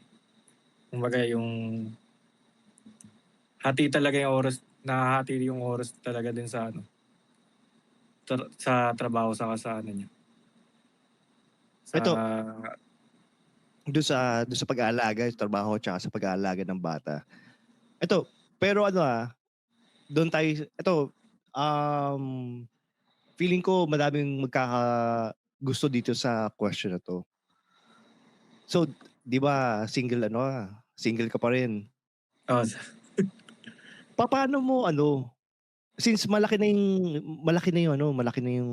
[SPEAKER 3] Kumbaga yung nahahati yung oras talaga din sa sa trabaho saka sa niya, sa
[SPEAKER 1] Eto, dun sa pag-aalaga, sa trabaho tsaka sa pag-aalaga ng bata. Eto, pero dun tayo eto, um, feeling ko madaming magkakagusto dito sa question na 'to. So, 'di ba single ka pa rin.
[SPEAKER 3] oh,
[SPEAKER 1] Papaano mo since malaki na yung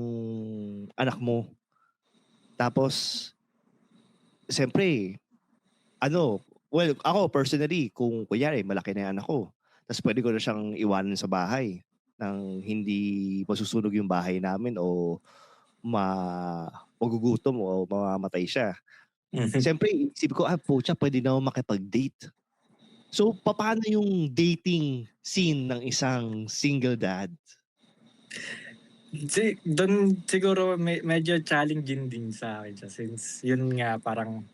[SPEAKER 1] anak mo, tapos siyempre well, ako personally kung kunyari malaki na yung anak ko, ta's puwede ko na siyang iwanan sa bahay ng hindi masusunog yung bahay namin o magugutom o mamamatay siya. Siyempre iisipin ko, pucha puwede na akong makipag-date. So, papaano yung dating scene ng isang single dad?
[SPEAKER 3] dun siguro medyo challenging din sa'kin siya since yun nga parang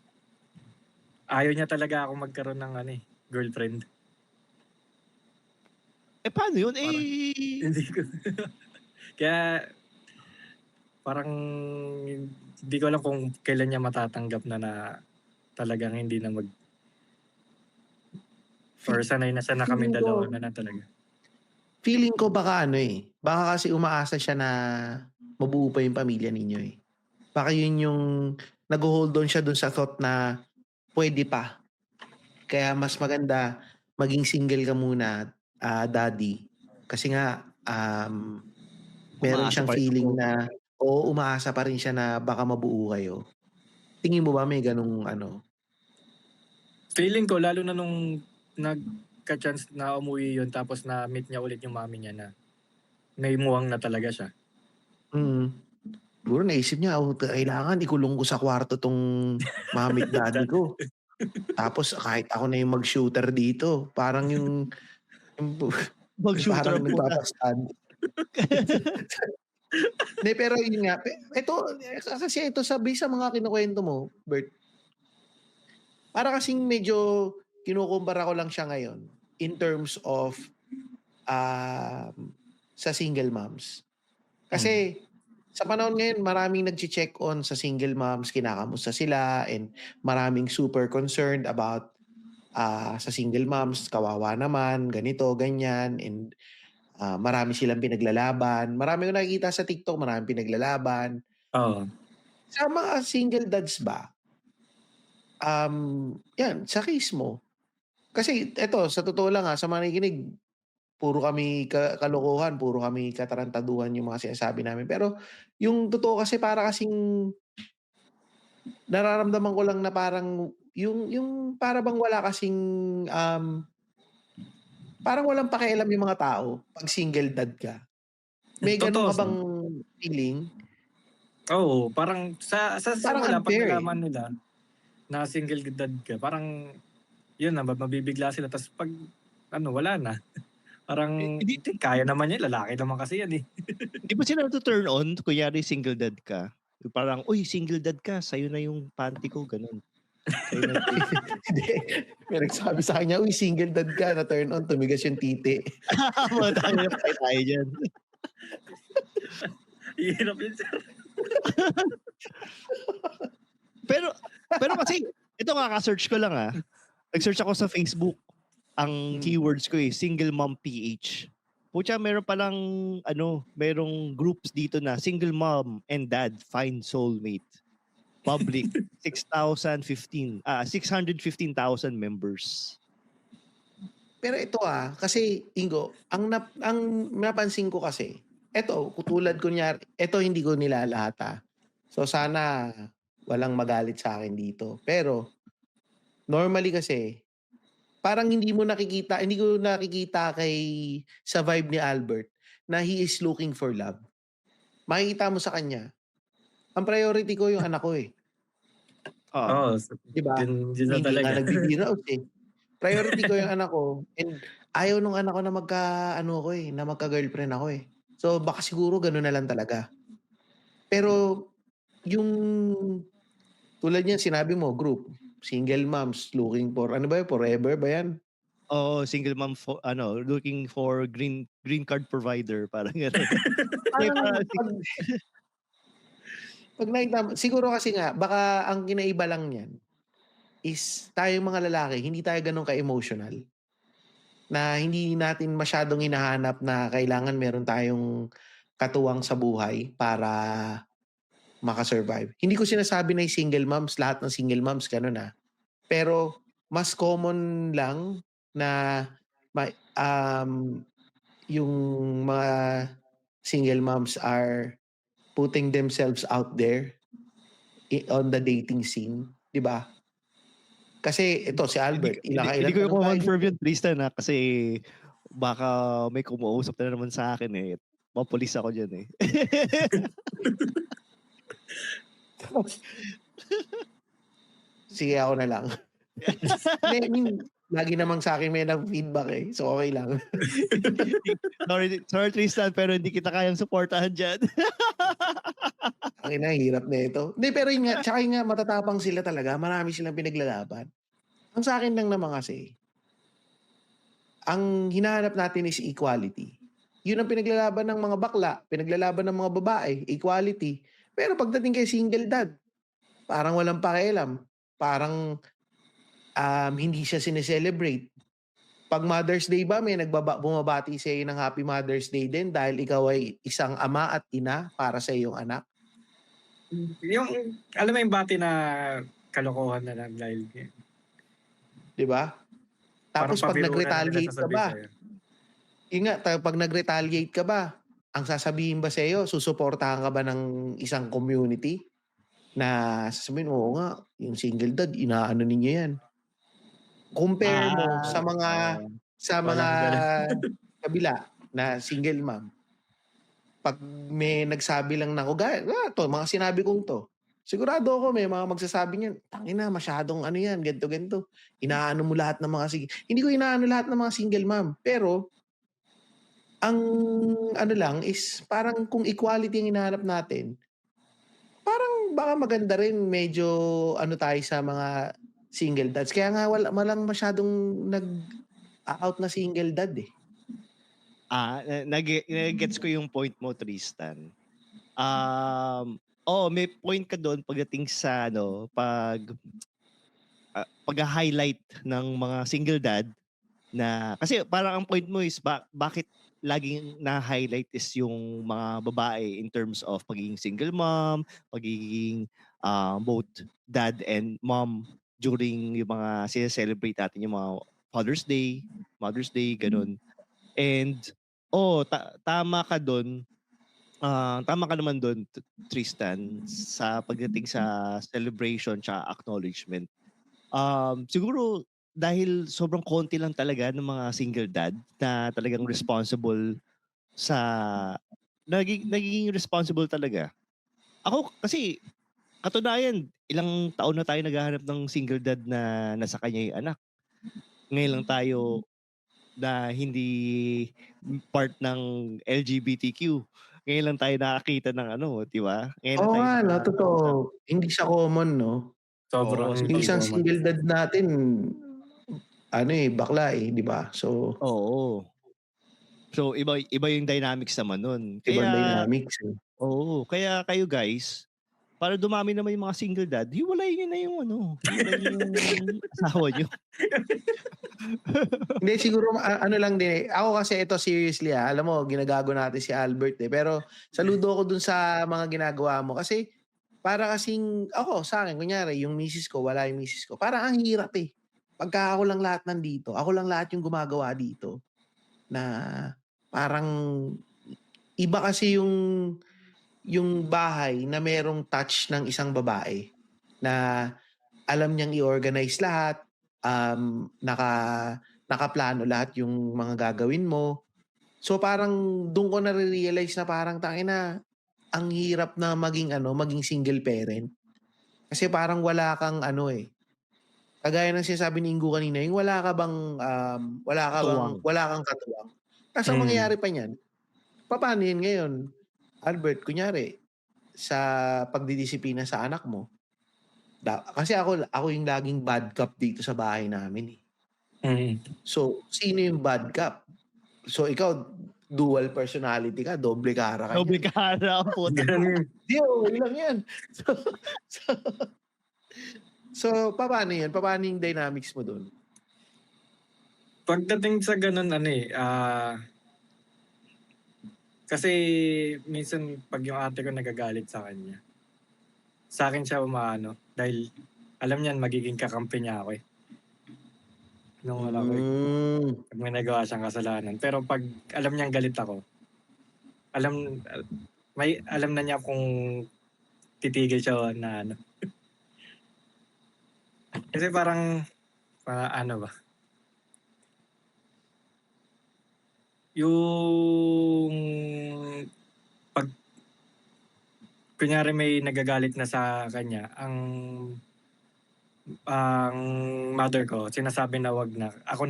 [SPEAKER 3] ayaw niya talaga akong magkaroon ng girlfriend.
[SPEAKER 1] Paano yun?
[SPEAKER 3] Parang hindi ko Kaya parang hindi ko alam kung kailan niya matatanggap na talagang hindi na or sanay na siya na kaming
[SPEAKER 2] Feeling
[SPEAKER 3] dalawa
[SPEAKER 2] ko
[SPEAKER 3] na lang talaga.
[SPEAKER 2] feeling ko baka baka kasi umaasa siya na mabuo pa yung pamilya ninyo eh. Baka yun yung nag-hold on siya dun sa thought na pwede pa. Kaya mas maganda maging single ka muna, daddy. Kasi nga, meron
[SPEAKER 1] Umaasa
[SPEAKER 2] siyang
[SPEAKER 1] pa rin
[SPEAKER 2] feeling
[SPEAKER 1] ako.
[SPEAKER 2] na, oo, umaasa pa rin siya na baka mabuo kayo. Tingin mo ba may ganung
[SPEAKER 3] Feeling ko lalo na nung nagka-chance na umuwi yun tapos na-meet niya ulit yung mami niya na may muwang na talaga siya.
[SPEAKER 2] mm, siguro naisip niya, kailangan ikulong ko sa kwarto tong mami at daddy ko. Tapos kahit ako na yung mag-shooter dito, parang yung
[SPEAKER 1] Mag-shooter
[SPEAKER 2] parang
[SPEAKER 1] ang puta.
[SPEAKER 2] nagpapastud. Hindi, pero yun nga, ito, kasi ito sabi sa mga kinukwento mo, Bert, para kasing medyo kinukumpara ko lang siya ngayon in terms of sa single moms. Kasi sa panahon ngayon, maraming nag-check on sa single moms, kinakamusta sila, and maraming super concerned about sa single moms, kawawa naman, ganito, ganyan, and marami silang pinaglalaban. Marami ko nakikita sa TikTok, maraming pinaglalaban.
[SPEAKER 3] Oo.
[SPEAKER 2] Sa mga single dads ba, yan, sa case mo, kasi eto, sa totoo lang sa mga nakikinig, puro kami kalokohan, puro kami katarantaduhan yung mga sinasabi namin. Pero yung totoo kasi para kasing nararamdaman ko lang na parang yung para bang wala kasing, parang walang pakialam yung mga tao 'pag single dad ka. May gano'n
[SPEAKER 3] Totoo.
[SPEAKER 2] ka bang feeling?
[SPEAKER 3] Oo, parang sa
[SPEAKER 2] Parang
[SPEAKER 3] simula 'pag
[SPEAKER 2] unfair,
[SPEAKER 3] nalaman nila na single dad ka, parang yun na mabibigla sila tas 'pag wala na. Parang
[SPEAKER 1] Hindi
[SPEAKER 3] hindi kaya naman yan, lalaki naman kasi yan, eh.
[SPEAKER 1] hindi ba sila natu-turn on kunyari single dad ka? Yung parang, "Uy, single dad ka, sa'yo na yung panty ko," gano'n. Sa'yo na yung
[SPEAKER 2] Hindi, may nagsabi sa kanya, "Uy, single dad ka, na-turn on, tumigas yung titi."
[SPEAKER 1] putang ina, patay tayo diyan.
[SPEAKER 3] Hirap yun, sir.
[SPEAKER 1] Pero pero kasi ito kaka-search ko lang, nag-search ako sa Facebook. Ang keywords ko, single mom PH. Putya meron palang merong groups dito na single mom and dad find soulmate. Public 615,000 members.
[SPEAKER 2] Pero ito kasi Ingo, ang napansin ko kasi, eto tulad kunyari, eto hindi ko nilalahat So sana walang magalit sa akin dito. Pero normally kasi parang hindi ko nakikita sa vibe ni Albert na he is looking for love. Makikita mo sa kanya, ang priority ko yung anak ko,
[SPEAKER 1] Oo.
[SPEAKER 3] Oo,
[SPEAKER 2] 'di ba?
[SPEAKER 3] yun na
[SPEAKER 2] Hindi nga
[SPEAKER 3] talaga.
[SPEAKER 2] nagbibiro out, Priority ko yung anak ko, and ayaw nung anak ko na na magka-girlfriend ako, So baka siguro gano'n na lang talaga. Pero yung tulad niyan sinabi mo group, single moms looking for ano ba yun, forever ba yan?
[SPEAKER 1] Oo, single mom looking for green card provider, parang gano'n. Hindi,
[SPEAKER 2] Parang
[SPEAKER 1] parang
[SPEAKER 2] 'pag nakita mo siguro kasi nga baka ang kinaiba lang niyan is tayong mga lalaki hindi tayo gano'n ka-emotional, na hindi natin masyadong hinahanap na kailangan meron tayong katuwang sa buhay para maka-survive. Hindi ko sinasabi na yung single moms, lahat ng single moms gano'n, pero mas common lang na ma yung mga single moms are putting themselves out there on the dating scene, 'di ba? Kasi ito si
[SPEAKER 1] hindi
[SPEAKER 2] Albert,
[SPEAKER 1] hindi hindi
[SPEAKER 2] ilang
[SPEAKER 1] ko
[SPEAKER 2] tanong tayo
[SPEAKER 1] i-co-confirm
[SPEAKER 2] dito.
[SPEAKER 1] yun Tristan, kasi baka may kumuusap na naman sa akin, mapulis ako diyan,
[SPEAKER 2] Sige, ako na lang. Hindi, lagi namang sa akin may nag-feedback, so okay lang.
[SPEAKER 1] Sorry Tristan, pero hindi kita kayang suportahan diyan.
[SPEAKER 2] Ang hirap na ito. Hindi, pero yun nga, tsaka yun nga, matatapang sila talaga, marami silang pinaglalaban. Ang sa'kin lang naman kasi, ang hinahanap natin is equality. yun ang pinaglalaban ng mga bakla, pinaglalaban ng mga babae, equality. Pero pagdating kay single dad, parang walang pakialam. Parang hindi siya sineselebrate. Pag Mother's Day ba, may bumabati sa iyo ng Happy Mother's Day din dahil ikaw ay isang ama at ina para sa iyong anak.
[SPEAKER 3] Yung, alam mo yung bati na kalokohan na lang dahil
[SPEAKER 2] 'Di ba?
[SPEAKER 3] parang
[SPEAKER 2] Tapos pag
[SPEAKER 3] pabiro na nila
[SPEAKER 2] nag-retaliate ka
[SPEAKER 3] sasabihin
[SPEAKER 2] ba,
[SPEAKER 3] sa'yo.
[SPEAKER 2] yun nga, pag nag-retaliate ka ba, ang sasabihin ba sa iyo, susuportahan ka ba ng isang community na sasabihin, oo nga, yung single dad, inaano ninyo yan. Compare mo
[SPEAKER 1] Ah,
[SPEAKER 2] sa mga
[SPEAKER 3] Walang ganun.
[SPEAKER 2] kabila na single mom. Pag may nagsabi lang na, to, mga sinabi kong to, sigurado ako may mga magsasabi niyan, tangina, masyadong ano yan, ganito, ganito. Inaano mo lahat ng mga hindi ko inaano lahat ng mga single mom. Pero, ang ano lang is, parang kung equality ang hinahanap natin, parang baka maganda rin medyo ano tayo sa mga single dads. Kaya nga walang masyadong nag-out na single dad eh.
[SPEAKER 1] nage-gets ko yung point mo, Tristan. May point ka doon pagdating sa ano, pag-highlight ng mga single dad na kasi parang ang point mo is bakit laging na-highlight is yung mga babae in terms of pagiging single mom, pagiging both dad and mom during yung mga celebrate natin yung mga Mother's Day, ganun. And tama ka doon. Tama ka naman doon, Tristan, sa pagdating sa celebration tsaka acknowledgement. Siguro dahil sobrang konti lang talaga ng mga single dad na talagang responsible sa nagiging responsible talaga. Ako kasi katunayan, ilang taon na tayo naghahanap ng single dad na nasa kanya yung anak. Ngayon lang tayo na hindi part ng LGBTQ. Ngayon lang tayo nakakita ng ano, 'di ba? Ngayon lang
[SPEAKER 2] Oo
[SPEAKER 1] tayo
[SPEAKER 2] nga 'no, totoo.
[SPEAKER 1] nakakausap.
[SPEAKER 2] Hindi siya common 'no.
[SPEAKER 3] Sobrang
[SPEAKER 1] Oo,
[SPEAKER 2] Yung
[SPEAKER 3] hindi
[SPEAKER 2] isang
[SPEAKER 3] common.
[SPEAKER 2] single dad natin, ano bakla 'di ba? So,
[SPEAKER 1] oo. So iba yung dynamics naman nun.
[SPEAKER 2] ibang
[SPEAKER 1] Kaya
[SPEAKER 2] dynamics eh.
[SPEAKER 1] kaya kayo guys, para dumami naman yung mga single dad, hiwalayin niyo na yung ano, hiwalayin niyo yung asawa niyo.
[SPEAKER 2] Hindi siguro ano lang din, ako kasi ito seriously alam mo ginagago natin si Albert pero saludo ako dun sa mga ginagawa mo kasi para kasing ako sa'kin kunyari yung misis ko, wala yung misis ko, parang ang hirap pagka ako lang lahat nandito, ako lang lahat yung gumagawa dito na parang iba kasi yung bahay na merong touch ng isang babae na alam niyang i-organize lahat, nakaplano lahat yung mga gagawin mo. So parang dun ko nare-realize na parang tangina, ang hirap na maging single parent. Kasi parang wala kang kagaya ng sinasabi ni Ingo kanina, yung
[SPEAKER 1] Katuwang.
[SPEAKER 2] wala kang katuwang. Ta's ang
[SPEAKER 3] Mm.
[SPEAKER 2] mangyayari pa niyan, papaano yun ngayon, Albert, kunyari sa pagdidisiplina sa anak mo, kasi ako yung laging bad cop dito sa bahay namin
[SPEAKER 3] Mm.
[SPEAKER 2] So, sino yung bad cop? So, ikaw, dual personality ka, doble kara ka
[SPEAKER 1] Doble
[SPEAKER 2] niyan.
[SPEAKER 1] kara ang puta.
[SPEAKER 3] Ganun.
[SPEAKER 2] Di, okay lang yan. So, paano yan? Paano yung dynamics mo dun?
[SPEAKER 3] Pagdating sa ganun kasi minsan pag yung ate ko nagagalit sa kanya, sa akin siya umaano dahil alam niyan magiging kakampi niya ako nung wala ko pag may nagawa siyang kasalanan. Pero pag alam niyang galit ako, alam na niya kung titigil siya na ano. Kasi parang ano ba? Yung pag kunyari may nagagalit na sa kanya, ang mother ko sinasabi na wag na. Ako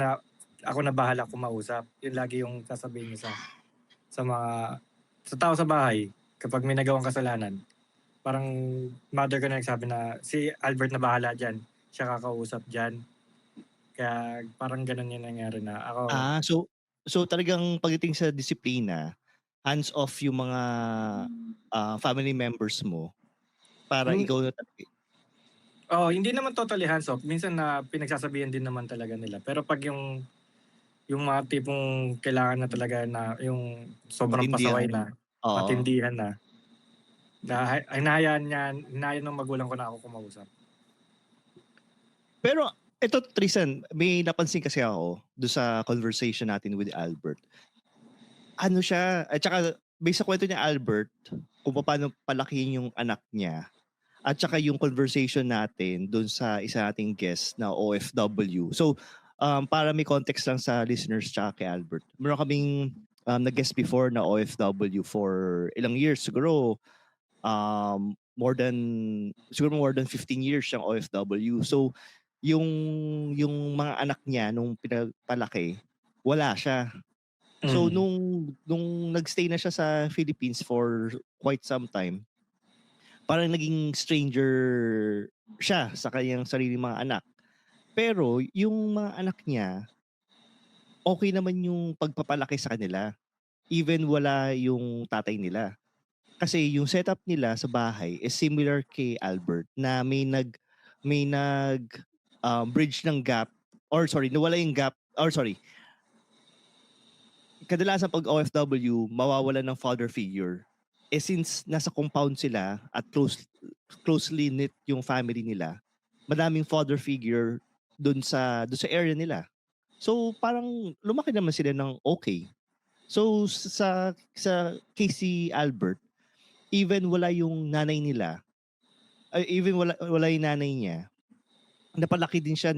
[SPEAKER 3] na bahala kumausap. Yun lagi yung sasabihin niya sa tao sa bahay kapag may nagawang kasalanan. Parang mother ko na nagsabi na si Albert na bahala diyan. Siya kakausap diyan. Kaya parang ganun yung nangyari na ako.
[SPEAKER 1] So So talagang pagdating sa disiplina, hands off yung mga family members mo para
[SPEAKER 2] Hmm,
[SPEAKER 1] ikaw na talaga.
[SPEAKER 3] Oo, hindi naman totally hands off. Minsan na pinagsasabihan din naman talaga nila. Pero pag yung mga tipong kailangan na talaga na yung sobrang pasaway
[SPEAKER 1] Matindihan.
[SPEAKER 3] na,
[SPEAKER 1] Oo.
[SPEAKER 3] matindihan na, hinahayaan ng magulang ko na ako kumausap.
[SPEAKER 1] Pero ito Tristan, may napansin kasi ako do sa conversation natin with Albert. Ano siya, at saka based sa kwento ni Albert, kung paano palakihin yung anak niya, at saka yung conversation natin dun sa isa nating guest na OFW. So, para may context lang sa listeners tsaka kay Albert. Meron kaming nag-guest before na OFW for ilang years. Siguro more than 15 years siyang OFW. So, yung yung mga anak niya nung pinapalaki, wala siya. So
[SPEAKER 3] Mm.
[SPEAKER 1] nung nagstay na siya sa Philippines for quite some time, parang naging stranger siya sa kanyang sariling mga anak. Pero yung mga anak niya, okay naman yung pagpapalaki sa kanila, even wala yung tatay nila. Kasi yung setup nila sa bahay is similar kay Albert na may nag bridge ng gap, or sorry, nawala yung gap, or sorry, kadalasan 'pag OFW mawawalan ng father figure. Eh, since nasa compound sila at closely knit yung family nila, madaming father figure dun sa area nila. So, parang lumaki naman sila ng okay. So, sa case si Albert, even wala yung nanay nila, ay even wala yung nanay niya, napalaki din siya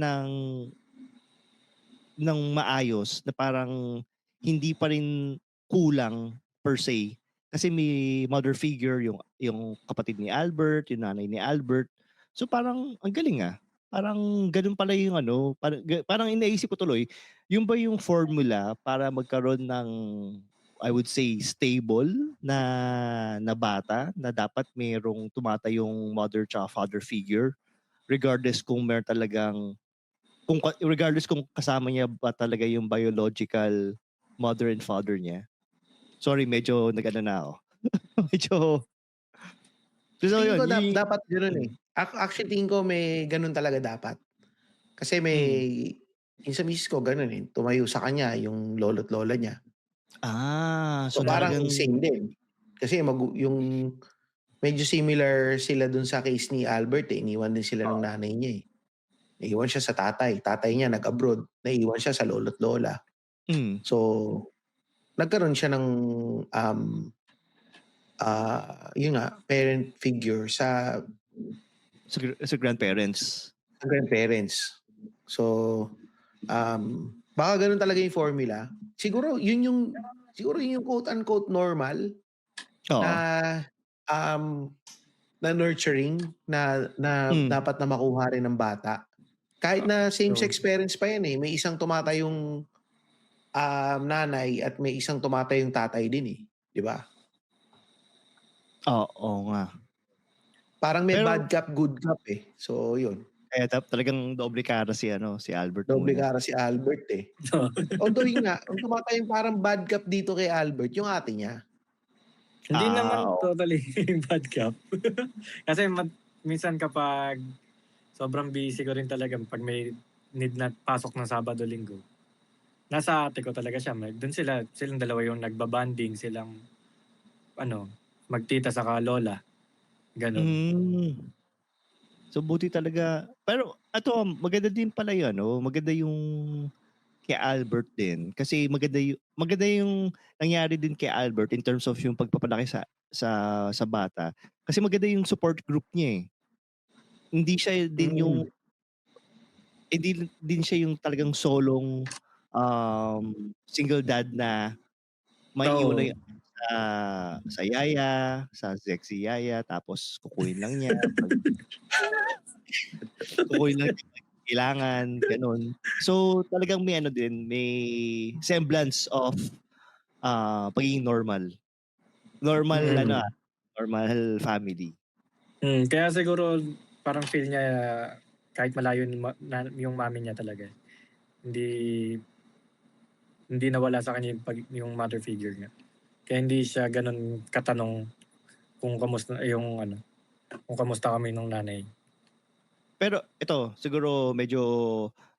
[SPEAKER 1] ng maayos na parang hindi pa rin kulang per se. Kasi may mother figure yung kapatid ni Albert, yung nanay ni Albert. So parang ang galing ah. Parang ganun pala yung ano, parang inaisip ko tuloy, yung ba yung formula para magkaroon ng I would say stable na bata na dapat mayroong tumatayong mother tsaka father figure regardless kung meron talagang regardless kung kasama niya ba talaga yung biological mother and father niya. Sorry, medyo nag-ano na ako. Medyo so
[SPEAKER 2] tingin
[SPEAKER 1] yun,
[SPEAKER 2] ko
[SPEAKER 1] yun
[SPEAKER 2] dapat gano'n,
[SPEAKER 1] mm,
[SPEAKER 2] eh. Actually tingin ko may gano'n talaga dapat. Kasi may
[SPEAKER 1] mm.
[SPEAKER 2] yung sa misis ko gano'n, eh, tumayo sa kanya yung lolo't lola niya.
[SPEAKER 1] So
[SPEAKER 2] So, parang
[SPEAKER 1] talagang
[SPEAKER 2] same din. Kasi yung medyo similar sila dun sa case ni Albert, eh, iniwan din sila ng
[SPEAKER 1] oo,
[SPEAKER 2] nanay niya, eh. Naiwan siya sa tatay, tatay niya nag-abroad, naiwan siya sa lolo't lola.
[SPEAKER 1] hmm,
[SPEAKER 2] So, nagkaroon siya ng, um, yun nga, parent figure
[SPEAKER 1] sa grandparents.
[SPEAKER 2] sa grandparents. So, baka ganun talaga yung formula. Siguro yun yung quote unquote normal na,
[SPEAKER 1] Oo,
[SPEAKER 2] um, na nurturing na
[SPEAKER 1] hmm,
[SPEAKER 2] dapat na makuha rin ng bata. Kahit na
[SPEAKER 3] So,
[SPEAKER 2] same-sex parents pa yan, eh, may isang tumatayong, nanay at may isang tumatayong tatay din, eh, 'di ba?
[SPEAKER 1] oo nga.
[SPEAKER 2] Parang may
[SPEAKER 1] Pero
[SPEAKER 2] bad cop, good cop, eh. So yun,
[SPEAKER 1] talagang doble cara si Albert
[SPEAKER 2] doble
[SPEAKER 1] muna.
[SPEAKER 2] kara si Albert, eh. Although yun nga, ang tumatayong parang bad cop dito kay Albert yung ate niya.
[SPEAKER 3] hindi naman
[SPEAKER 1] Oo,
[SPEAKER 3] totally bad cop. Kasi minsan kapag sobrang busy ko rin talaga 'pag may need na pasok ng Sabado, Linggo, nasa ate ko talaga siya. Do'n silang dalawa yung nagba-bonding, silang ano, magtita saka lola, gano'n.
[SPEAKER 1] hmm. So buti talaga, pero eto maganda din pala yung ano, maganda yung kay Albert din kasi maganda yung nangyari din kay Albert in terms of yung pagpapalaki sa bata. Kasi maganda yung support group niya, eh. Hindi siya din yung
[SPEAKER 2] Mm,
[SPEAKER 1] hindi din siya yung talagang solong, single dad na maiiwan lang
[SPEAKER 3] Oo.
[SPEAKER 1] yung sa yaya, sa sexy yaya tapos kukunin lang niya 'pag kukunin lang niya 'pag kailangan, gano'n. So, talagang may ano din, may semblance of pagiging normal. Normal ano,
[SPEAKER 3] Mm.
[SPEAKER 1] normal family.
[SPEAKER 3] Kaya siguro parang feel niya kahit malayo yung mami niya talaga, hindi hindi nawala sa kanya yung mother figure niya. Kaya hindi siya ganun katanong kung kamusta yung ano, kung kamusta kami nung nanay.
[SPEAKER 1] Pero ito, siguro medyo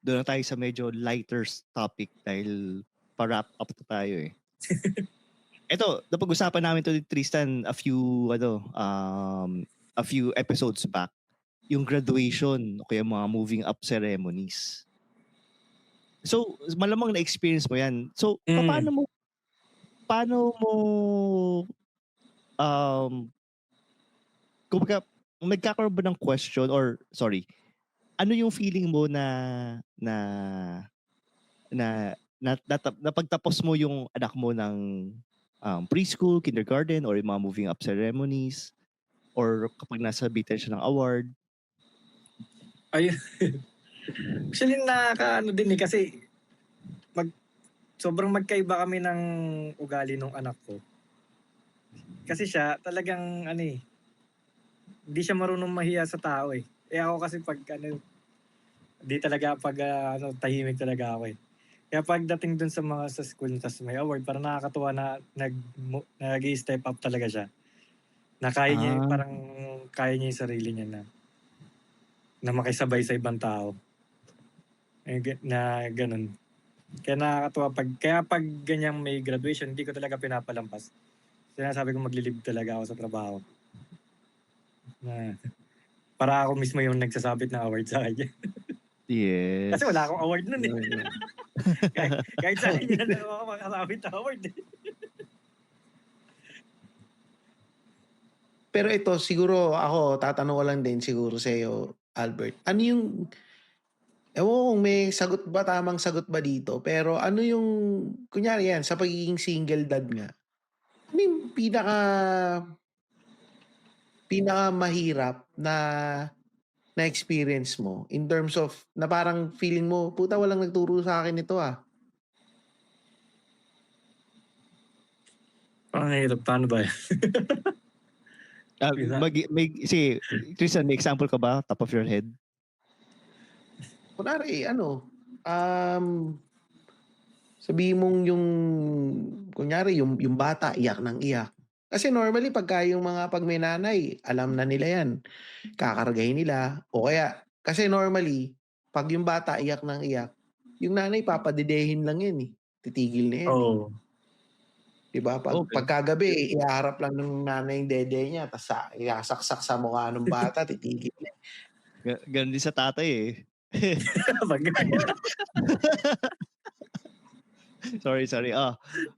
[SPEAKER 1] doon na tayo sa medyo lighter topic dahil pa-wrap up na tayo eh. Ito, napag-usapan namin to ni Tristan a few episodes back. Yung graduation o kaya mga moving up ceremonies. So, malamang na-experience mo yan. So, paano mo kumbaga, nagkakaroon ba ng question or sorry, ano yung feeling mo na napagtapos mo yung anak mo ng preschool, kindergarten, or yung mga moving up ceremonies, or kapag nasabitan siya ng award?
[SPEAKER 3] Ayun. Actually, nakakaano din eh, kasi sobrang magkaiba kami ng ugali nung anak ko. Kasi siya talagang hindi siya marunong mahiya sa tao eh. Eh ako kasi di talaga tahimik talaga ako eh. Kaya pagdating dun sa school, tas may award, parang nakakatuwa na nag-step up talaga siya. Na kaya niya,
[SPEAKER 1] Ah.
[SPEAKER 3] parang kaya niya yung sarili niya na makisabay sa ibang tao. Na ganun. Kaya nakakatuwa kaya pag ganyang may graduation, hindi ko talaga pinapalampas. Sinasabi ko maglilib talaga ako sa trabaho. Para ako mismo yung nagsasabit ng award sa kanya.
[SPEAKER 1] Yes.
[SPEAKER 3] Kasi wala akong award nun eh. kahit sa kanya na ako makasabit ng award eh.
[SPEAKER 2] Pero ito, siguro ako, tatanong ko lang din siguro sa iyo, Albert. Ano yung, ewan ko kung may sagot ba, tamang sagot ba dito, pero ano yung, kunyari yan, sa pagiging single dad nga, ano yung pinaka mahirap na experience mo in terms of, na parang feeling mo, puta, walang nagturo sa akin ito ah.
[SPEAKER 3] Parang hirap, paano ba?
[SPEAKER 1] Si Tristan, may example ka ba top of your head?
[SPEAKER 2] Kunwari, sabihin mong kunyari, yung bata, iyak ng iyak. Kasi normally, pag may nanay, alam na nila yan. Kakargahin nila. O kaya, kasi normally, pag yung bata iyak ng iyak, yung nanay, papadidehin lang yan eh. Titigil na yan eh.
[SPEAKER 3] Oo.
[SPEAKER 2] Diba?
[SPEAKER 1] Okay.
[SPEAKER 2] Pagkagabi, iharap lang ng nanay yung dede niya, tapos isasaksak sa mukha ng bata, titigil na.
[SPEAKER 1] Ganun din sa tatay eh. Sorry.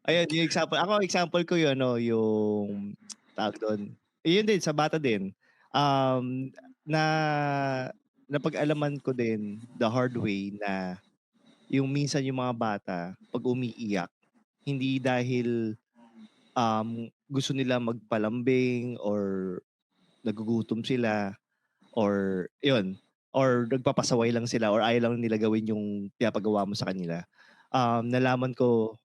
[SPEAKER 1] Ayun, yung example. Ako, example ko yun, yung tawag doon. Yun din, sa bata din. Na napag-alaman ko din the hard way na yung minsan yung mga bata, pag umiiyak, hindi dahil gusto nila magpalambing or nagugutom sila or yun, or nagpapasaway lang sila or ayaw lang nila gawin yung pinapagawa mo sa kanila. Nalaman ko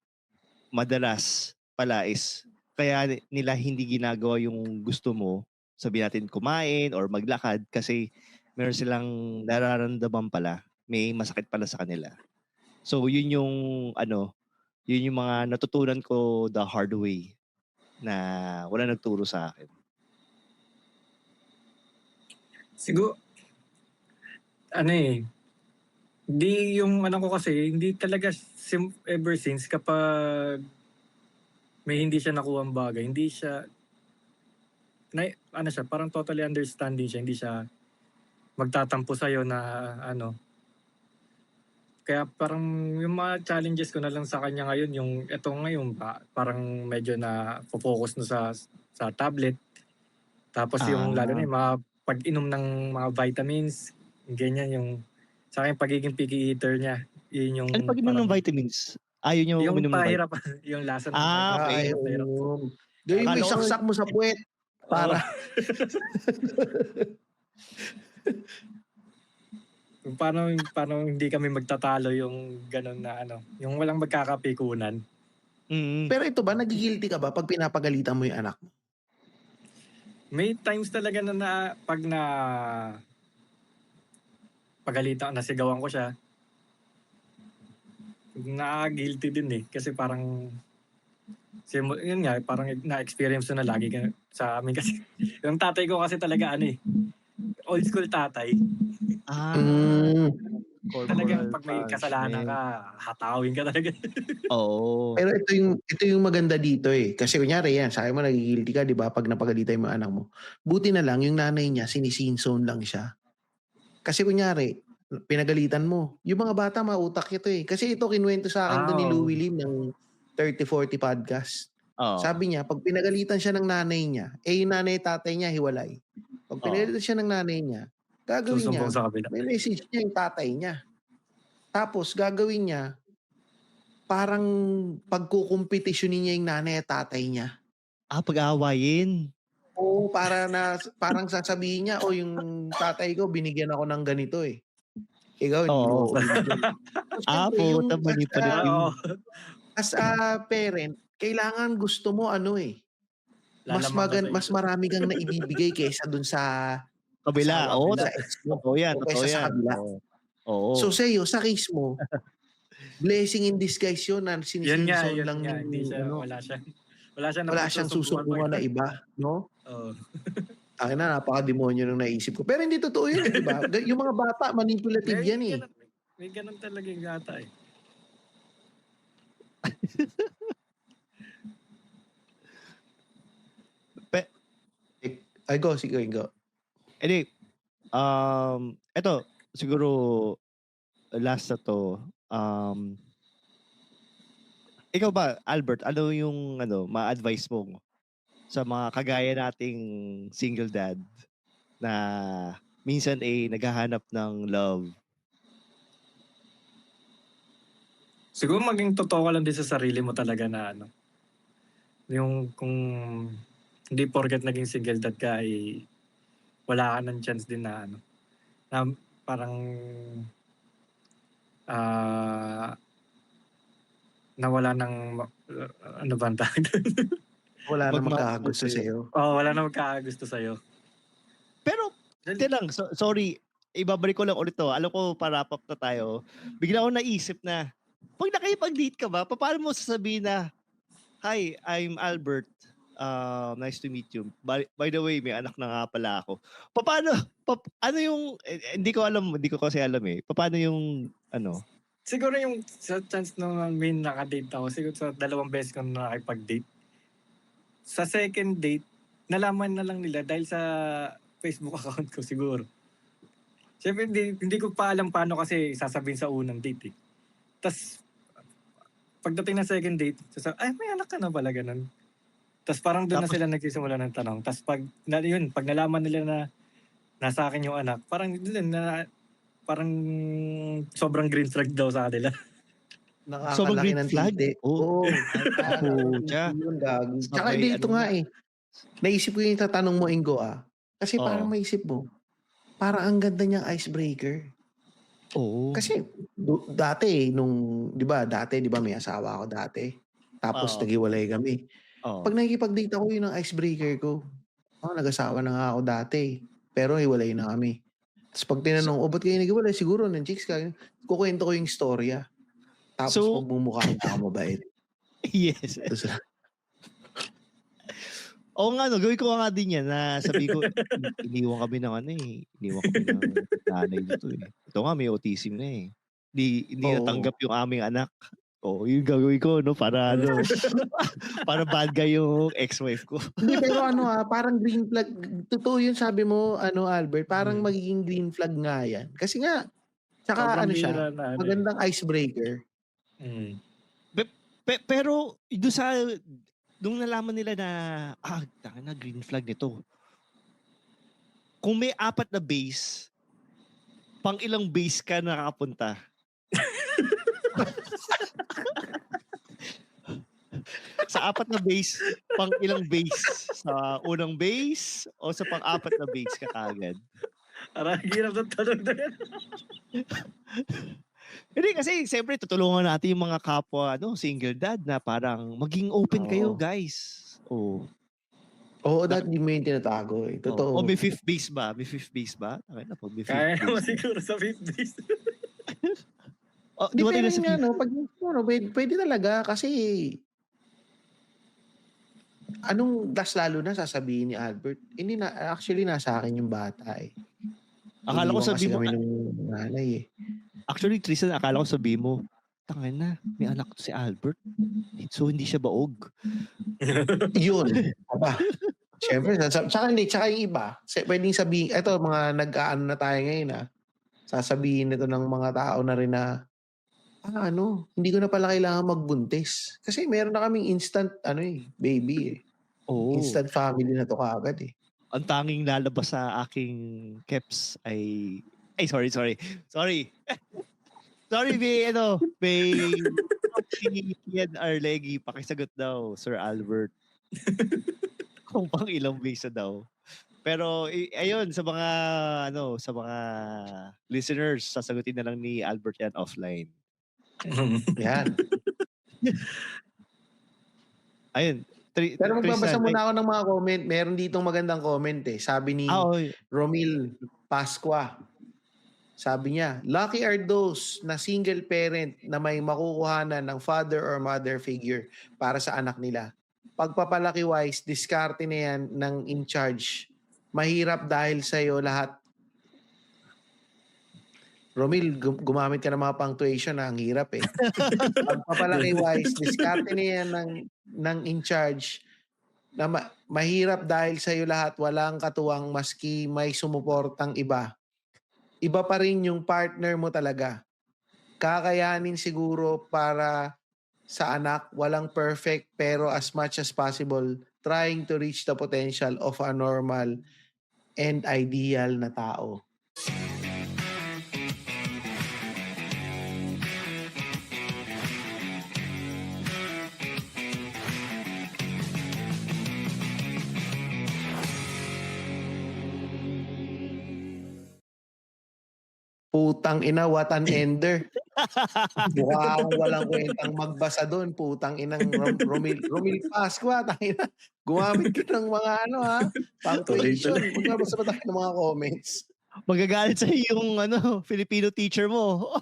[SPEAKER 1] madalas pala is kaya nila hindi ginagawa yung gusto mo, sabihin natin kumain or maglakad kasi meron silang nararamdaman pala, may masakit pala sa kanila. So yun yung yun yung mga natutunan ko the hard way na wala nagturo sa akin.
[SPEAKER 3] Siguro, hindi yung ko kasi, hindi talaga ever since kapag may hindi siya nakuha ang bagay, hindi siya, parang totally understanding siya, hindi siya magtatampo sa'yo na kaya parang yung mga challenges ko na lang sa kanya ngayon, yung eto ngayon parang medyo na focus no sa tablet. Tapos yung lalo na yung mga pag-inom ng mga vitamins, ganyan yung sa akin pagiging picky eater niya. Yun yung
[SPEAKER 1] Ano pag inom ng vitamins? Ayaw niyo
[SPEAKER 3] yung
[SPEAKER 1] uminom ng
[SPEAKER 3] pahirap,
[SPEAKER 1] vitamins?
[SPEAKER 3] yung lasa ng
[SPEAKER 1] Okay.
[SPEAKER 2] Ay,
[SPEAKER 3] pahirap.
[SPEAKER 2] gawin mo,
[SPEAKER 1] Akala ko-
[SPEAKER 2] isaksak mo sa puwet. Para.
[SPEAKER 3] Kung paano hindi kami magtatalo yung ganun na yung walang magkakapikunan.
[SPEAKER 2] Pero ito ba, nagigilty ka ba pag pinapagalitan mo yung anak mo?
[SPEAKER 3] May times talaga na pag pagalitan, nasigawan ko siya, Na-guilty din eh. Kasi parang, yun nga, parang na-experience ko na lagi sa amin kasi. Yung tatay ko kasi talaga ano eh, old school tatay.
[SPEAKER 1] Ah,
[SPEAKER 2] Mm.
[SPEAKER 3] Talagang
[SPEAKER 1] corporal
[SPEAKER 3] pag may kasalanan
[SPEAKER 1] punishment.
[SPEAKER 3] ka, hatawin ka talaga.
[SPEAKER 1] Oo.
[SPEAKER 2] Pero ito yung maganda dito eh. Kasi kunyari yan, sabi mo nagigilty ka, di ba? Pag napagalitan mo yung anak mo. Buti na lang, yung nanay niya, sinisinzone lang siya. Kasi kunyari, pinagalitan mo. Yung mga bata, mautak ito eh. Kasi ito, kinuwento sa akin to ni
[SPEAKER 3] Oo.
[SPEAKER 2] Louie Lim ng 30-40 podcast.
[SPEAKER 1] Oo.
[SPEAKER 2] Sabi niya, pag pinagalitan siya ng nanay niya, yung nanay tatay niya, hiwalay. Pag
[SPEAKER 1] Oo.
[SPEAKER 2] pinagalitan siya ng nanay niya, gagawin niya,
[SPEAKER 3] Susumbong sa kabila.
[SPEAKER 2] may message niya yung tatay niya. Tapos, gagawin niya, parang pagkukumpetisyonin niya yung nanay at tatay niya.
[SPEAKER 1] Pag-aawayin.
[SPEAKER 2] Oo, parang sasabihin niya, yung tatay ko, binigyan ako ng ganito eh. Ikaw, hindi
[SPEAKER 1] Oo.
[SPEAKER 2] mo binigyan. So, siyempre,
[SPEAKER 1] Puta, mali pala
[SPEAKER 3] Oo.
[SPEAKER 1] yun.
[SPEAKER 2] as a parent, kailangan gusto mo
[SPEAKER 3] Lalamang ka sa
[SPEAKER 2] mas
[SPEAKER 3] isa.
[SPEAKER 2] marami kang naibibigay kaysa dun sa
[SPEAKER 1] Kabila.
[SPEAKER 2] asawa mo,
[SPEAKER 1] Oo,
[SPEAKER 2] sa ex mo,
[SPEAKER 1] totoo yan,
[SPEAKER 2] o
[SPEAKER 1] totoo
[SPEAKER 2] kaysa sa
[SPEAKER 1] yan.
[SPEAKER 2] kabila.
[SPEAKER 1] Oo.
[SPEAKER 2] So sa'yo, sa case mo, blessing in disguise yun na
[SPEAKER 3] Yun nga,
[SPEAKER 2] sinisinzone
[SPEAKER 3] yun
[SPEAKER 2] lang
[SPEAKER 3] nga. Hindi siya,
[SPEAKER 2] wala
[SPEAKER 3] wala siyang
[SPEAKER 2] siyang
[SPEAKER 3] napagsusumbungan
[SPEAKER 2] susumbungan na iba, no?
[SPEAKER 3] Oo.
[SPEAKER 2] Akin na, napaka-demonyo ng naisip ko. Pero hindi totoo yun, di ba? Yung mga bata, manipulative yan eh.
[SPEAKER 3] May ganun talaga yung gata eh.
[SPEAKER 2] Ay, go, sige, go.
[SPEAKER 1] Edi, eto, siguro, last na to, ikaw ba, Albert, ano yung ma-advise mo sa mga kagaya nating single dad na minsan naghahanap ng love?
[SPEAKER 3] Siguro maging totoo ka lang din sa sarili mo talaga na yung kung hindi porket naging single dad ka ay wala ka ng chance din na na parang nawala ng ano ba ang tawag doon?
[SPEAKER 2] Wala na
[SPEAKER 1] Magmamahal
[SPEAKER 2] magkakagusto
[SPEAKER 1] sa'yo.
[SPEAKER 2] sa'yo.
[SPEAKER 3] Oo, wala na magkakagusto sa'yo.
[SPEAKER 1] Pero, lang, sorry, ibabalik ko lang ulit to. Alam ko, para wrap up na tayo. Bigla ko naisip na, pag nakipag-date ka ba, paano mo sasabihin na, hi, I'm Albert. Nice to meet you. By the way, may anak na nga pala ako. Ano yung, hindi ko kasi alam eh. Paano yung,
[SPEAKER 3] Siguro yung sa chance na may nakadate ako, siguro sa 2 beses ko na nakipag-date. Sa second date, nalaman na lang nila dahil sa Facebook account ko siguro. Siyempre, hindi ko pa alam paano kasi sasabihin sa unang date eh. Tapos, pagdating ng second date, ay, may anak ka na pala, ganun. Tapos parang doon na sila nagsisimula ng tanong. Tapos pag nalaman nila na nasa akin yung anak, parang parang sobrang green flag daw sa kanila.
[SPEAKER 1] sobrang
[SPEAKER 2] Nakakalaki
[SPEAKER 1] green
[SPEAKER 2] ng
[SPEAKER 1] flag?
[SPEAKER 2] titi.
[SPEAKER 1] Oo.
[SPEAKER 2] Pucha. Tsaka
[SPEAKER 1] Sabay,
[SPEAKER 2] dito nga eh. Naisip ko yung tatanong mo, Ingo Kasi parang maisip mo, parang ang ganda niyang icebreaker.
[SPEAKER 1] Oo.
[SPEAKER 2] Kasi dati di ba may asawa ako dati. Tapos naghiwalay kami. Pag nakikipag-date ako, yun ang icebreaker ko. Nag-asawa na nga ako dati. Pero hiwalay na kami. Tapos pag tinanong, ba't kayo naghiwalay? Siguro ng chicks ka. Kukwento ko yung storya. Tapos pagmumukha na ako mabait.
[SPEAKER 1] Yes. Oo nga, gawin ko nga din yan na sabi ko, iniwan kami ng nanay dito eh. Ito nga, may autism na eh. Hindi natanggap yung aming anak. Yung gagawin ko, para para bad guy yung ex-wife ko.
[SPEAKER 2] Hindi, pero parang green flag. Totoo yun sabi mo, Albert, parang magiging green flag nga yan. Kasi nga, tsaka siya, magandang icebreaker.
[SPEAKER 1] Pero, nung nalaman nila na, green flag nito. Kung may 4 na base, pang ilang base ka nakakapunta? Sa 4 na base, pang ilang base? Sa unang base o sa pang-4 na base ka kagad?
[SPEAKER 3] Parang hirap ng tanong na yan.
[SPEAKER 1] Hindi kasi siyempre tutulungan natin yung mga kapwa single dad na parang maging open kayo, guys.
[SPEAKER 2] Oo, dahil di mo yung tinatago eh. Totoo.
[SPEAKER 1] May 5th base ba? May 5th base ba?
[SPEAKER 3] Kaya naman siguro sa 5th base.
[SPEAKER 1] Oh,
[SPEAKER 2] Hindi,
[SPEAKER 1] dumating
[SPEAKER 2] pero
[SPEAKER 1] na sa
[SPEAKER 2] yun nga, no, pag ano, pwede talaga kasi anong das lalo na sasabihin ni Albert, hindi na, actually nasa akin yung bata eh.
[SPEAKER 1] Akala ko
[SPEAKER 2] Iniwan kasi
[SPEAKER 1] sabi mo,
[SPEAKER 2] kami nung nanay eh.
[SPEAKER 1] actually Tristan, akala ko sabi mo, tangin na, may anak to si Albert. So hindi siya baog.
[SPEAKER 2] Yun, aba. Siyempre, tsaka yung iba, pwedeng sabihin, eto mga nag-aano na tayo ngayon sasabihin nito ng mga tao na rin na, hindi ko na pala kailangan magbuntis. Kasi meron na kaming instant, baby eh.
[SPEAKER 1] Oo.
[SPEAKER 2] Instant family na to kaagad eh.
[SPEAKER 1] Ang tanging lalabas sa aking keps ay sorry. Sorry, may si Kian Arlegi, pakisagot daw, Sir Albert. Kung pang ilang visa daw. Pero ayun, sa mga listeners, sasagutin na lang ni Albert yan offline.
[SPEAKER 2] Yan.
[SPEAKER 1] Ayun.
[SPEAKER 2] Pero magbabasa
[SPEAKER 1] Tristan,
[SPEAKER 2] muna ako ng mga comment. Meron ditong magandang comment eh. Sabi ni
[SPEAKER 1] oy.
[SPEAKER 2] Romil Pasqua. Sabi niya, lucky are those na single parent na may makukuhanan ng father or mother figure para sa anak nila. Pagpapalaki wise, diskarte na yan ng in charge. Mahirap dahil sa'yo lahat. Romil, gumamit ka ng mga punctuation na ang hirap eh. Pagpapalaki wise, diskarte na yan ng in charge na mahirap dahil sa'yo lahat, walang katuwang maski may sumuportang iba. Iba pa rin yung partner mo talaga. Kakayanin siguro para sa anak, walang perfect pero as much as possible, trying to reach the potential of a normal and ideal na tao. Putang ina, what an ender. Mukha akong walang kwentang magbasa doon. Putang inang Romil Pasqua. Tangina. Gumamit ka ng mga punctuation. Magbabasa ba tayo ng mga comments?
[SPEAKER 1] Magagalit sa yung Filipino teacher mo.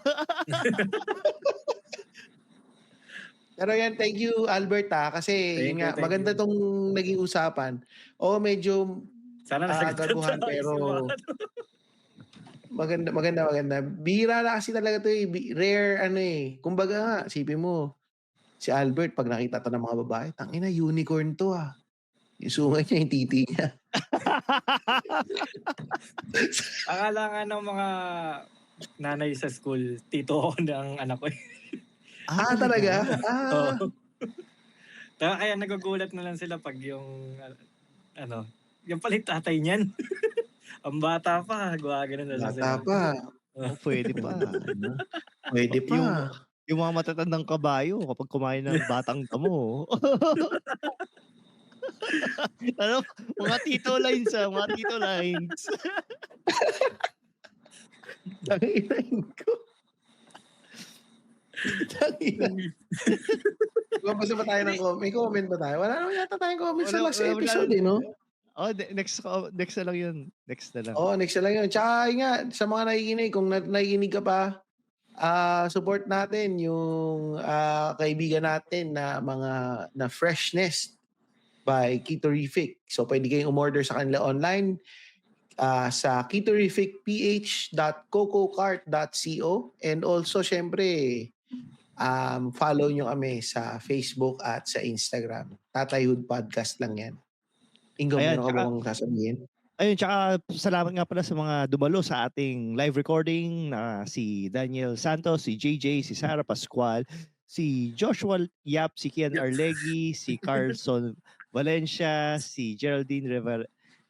[SPEAKER 2] Pero yan, thank you Albert kasi
[SPEAKER 3] Thank you.
[SPEAKER 2] maganda tong naging usapan. Medyo
[SPEAKER 3] Sana nasagot
[SPEAKER 2] gaguhan pero maganda. Bihira na kasi talaga to eh. Rare Kumbaga nga, sipin mo, si Albert pag nakita to ng mga babae, tangina unicorn to ah. Yung sungay niya, yung titi niya.
[SPEAKER 3] Akala nga ng mga nanay sa school, tito ako ng anak ko.
[SPEAKER 2] Talaga?
[SPEAKER 3] Oo. Kaya nagugulat na lang sila pag yung yung palit tatay niyan. Ang bata pa, gumagano na lang
[SPEAKER 2] Bata
[SPEAKER 3] sila.
[SPEAKER 2] pa.
[SPEAKER 1] Pwede pa.
[SPEAKER 2] Pwede pa.
[SPEAKER 1] Yung mga matatandang kabayo kapag kumain ng batang damo. Mga tito lines mga tito lines.
[SPEAKER 2] Tanginain ko. Mabasa ba tayo ng comment? May comment ba tayo? Wala naman yata tayong comment sa last episode no?
[SPEAKER 1] Next na lang yun. Next na lang.
[SPEAKER 2] Next na lang yun. Tsaka nga, sa mga nakikinig, kung nakikinig ka pa, support natin yung kaibigan natin na mga na Freshness by Kitorific. So, pwede kayong umorder sa kanila online sa kitorificph.cococart.co and also, syempre, follow nyo kami sa Facebook at sa Instagram. Tatayhood Podcast lang yan. Ingo, meron ka bang sasabihin?
[SPEAKER 1] Ayun, tsaka salamat nga pala sa mga dumalo sa ating live recording na si Daniel Santos, si JJ, si Sarah Pascual, si Joshua Yap, si Kian Arlegi, si Carlson Valencia, si Geraldine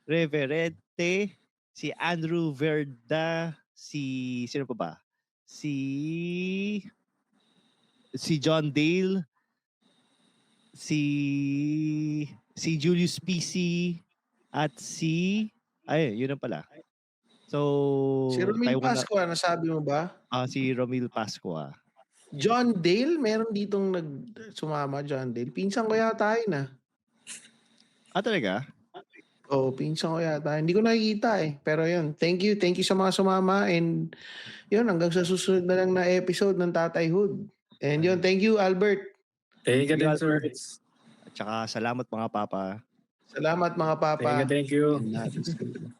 [SPEAKER 1] Reverente, si Andrew Verda, sino pa ba? Si John Dale, si Julius PC, at yun na pala. So,
[SPEAKER 2] si Romil Pasqua, nasabi mo ba?
[SPEAKER 1] Si Romil Pasqua.
[SPEAKER 2] John Dale, meron ditong sumama, John Dale. Pinsan ko yata yun
[SPEAKER 1] talaga?
[SPEAKER 2] Oo, pinsan ko yata. Hindi ko nakikita eh. Pero yun, thank you sa mga sumama and yun, hanggang sa susunod na lang na episode ng Tatayhood. And yun, thank you Albert.
[SPEAKER 3] Thank you
[SPEAKER 1] Thank you,
[SPEAKER 3] din, sir.
[SPEAKER 1] Albert. At saka salamat mga papa.
[SPEAKER 2] Salamat mga papa.
[SPEAKER 3] Thank you.
[SPEAKER 2] Yan natin.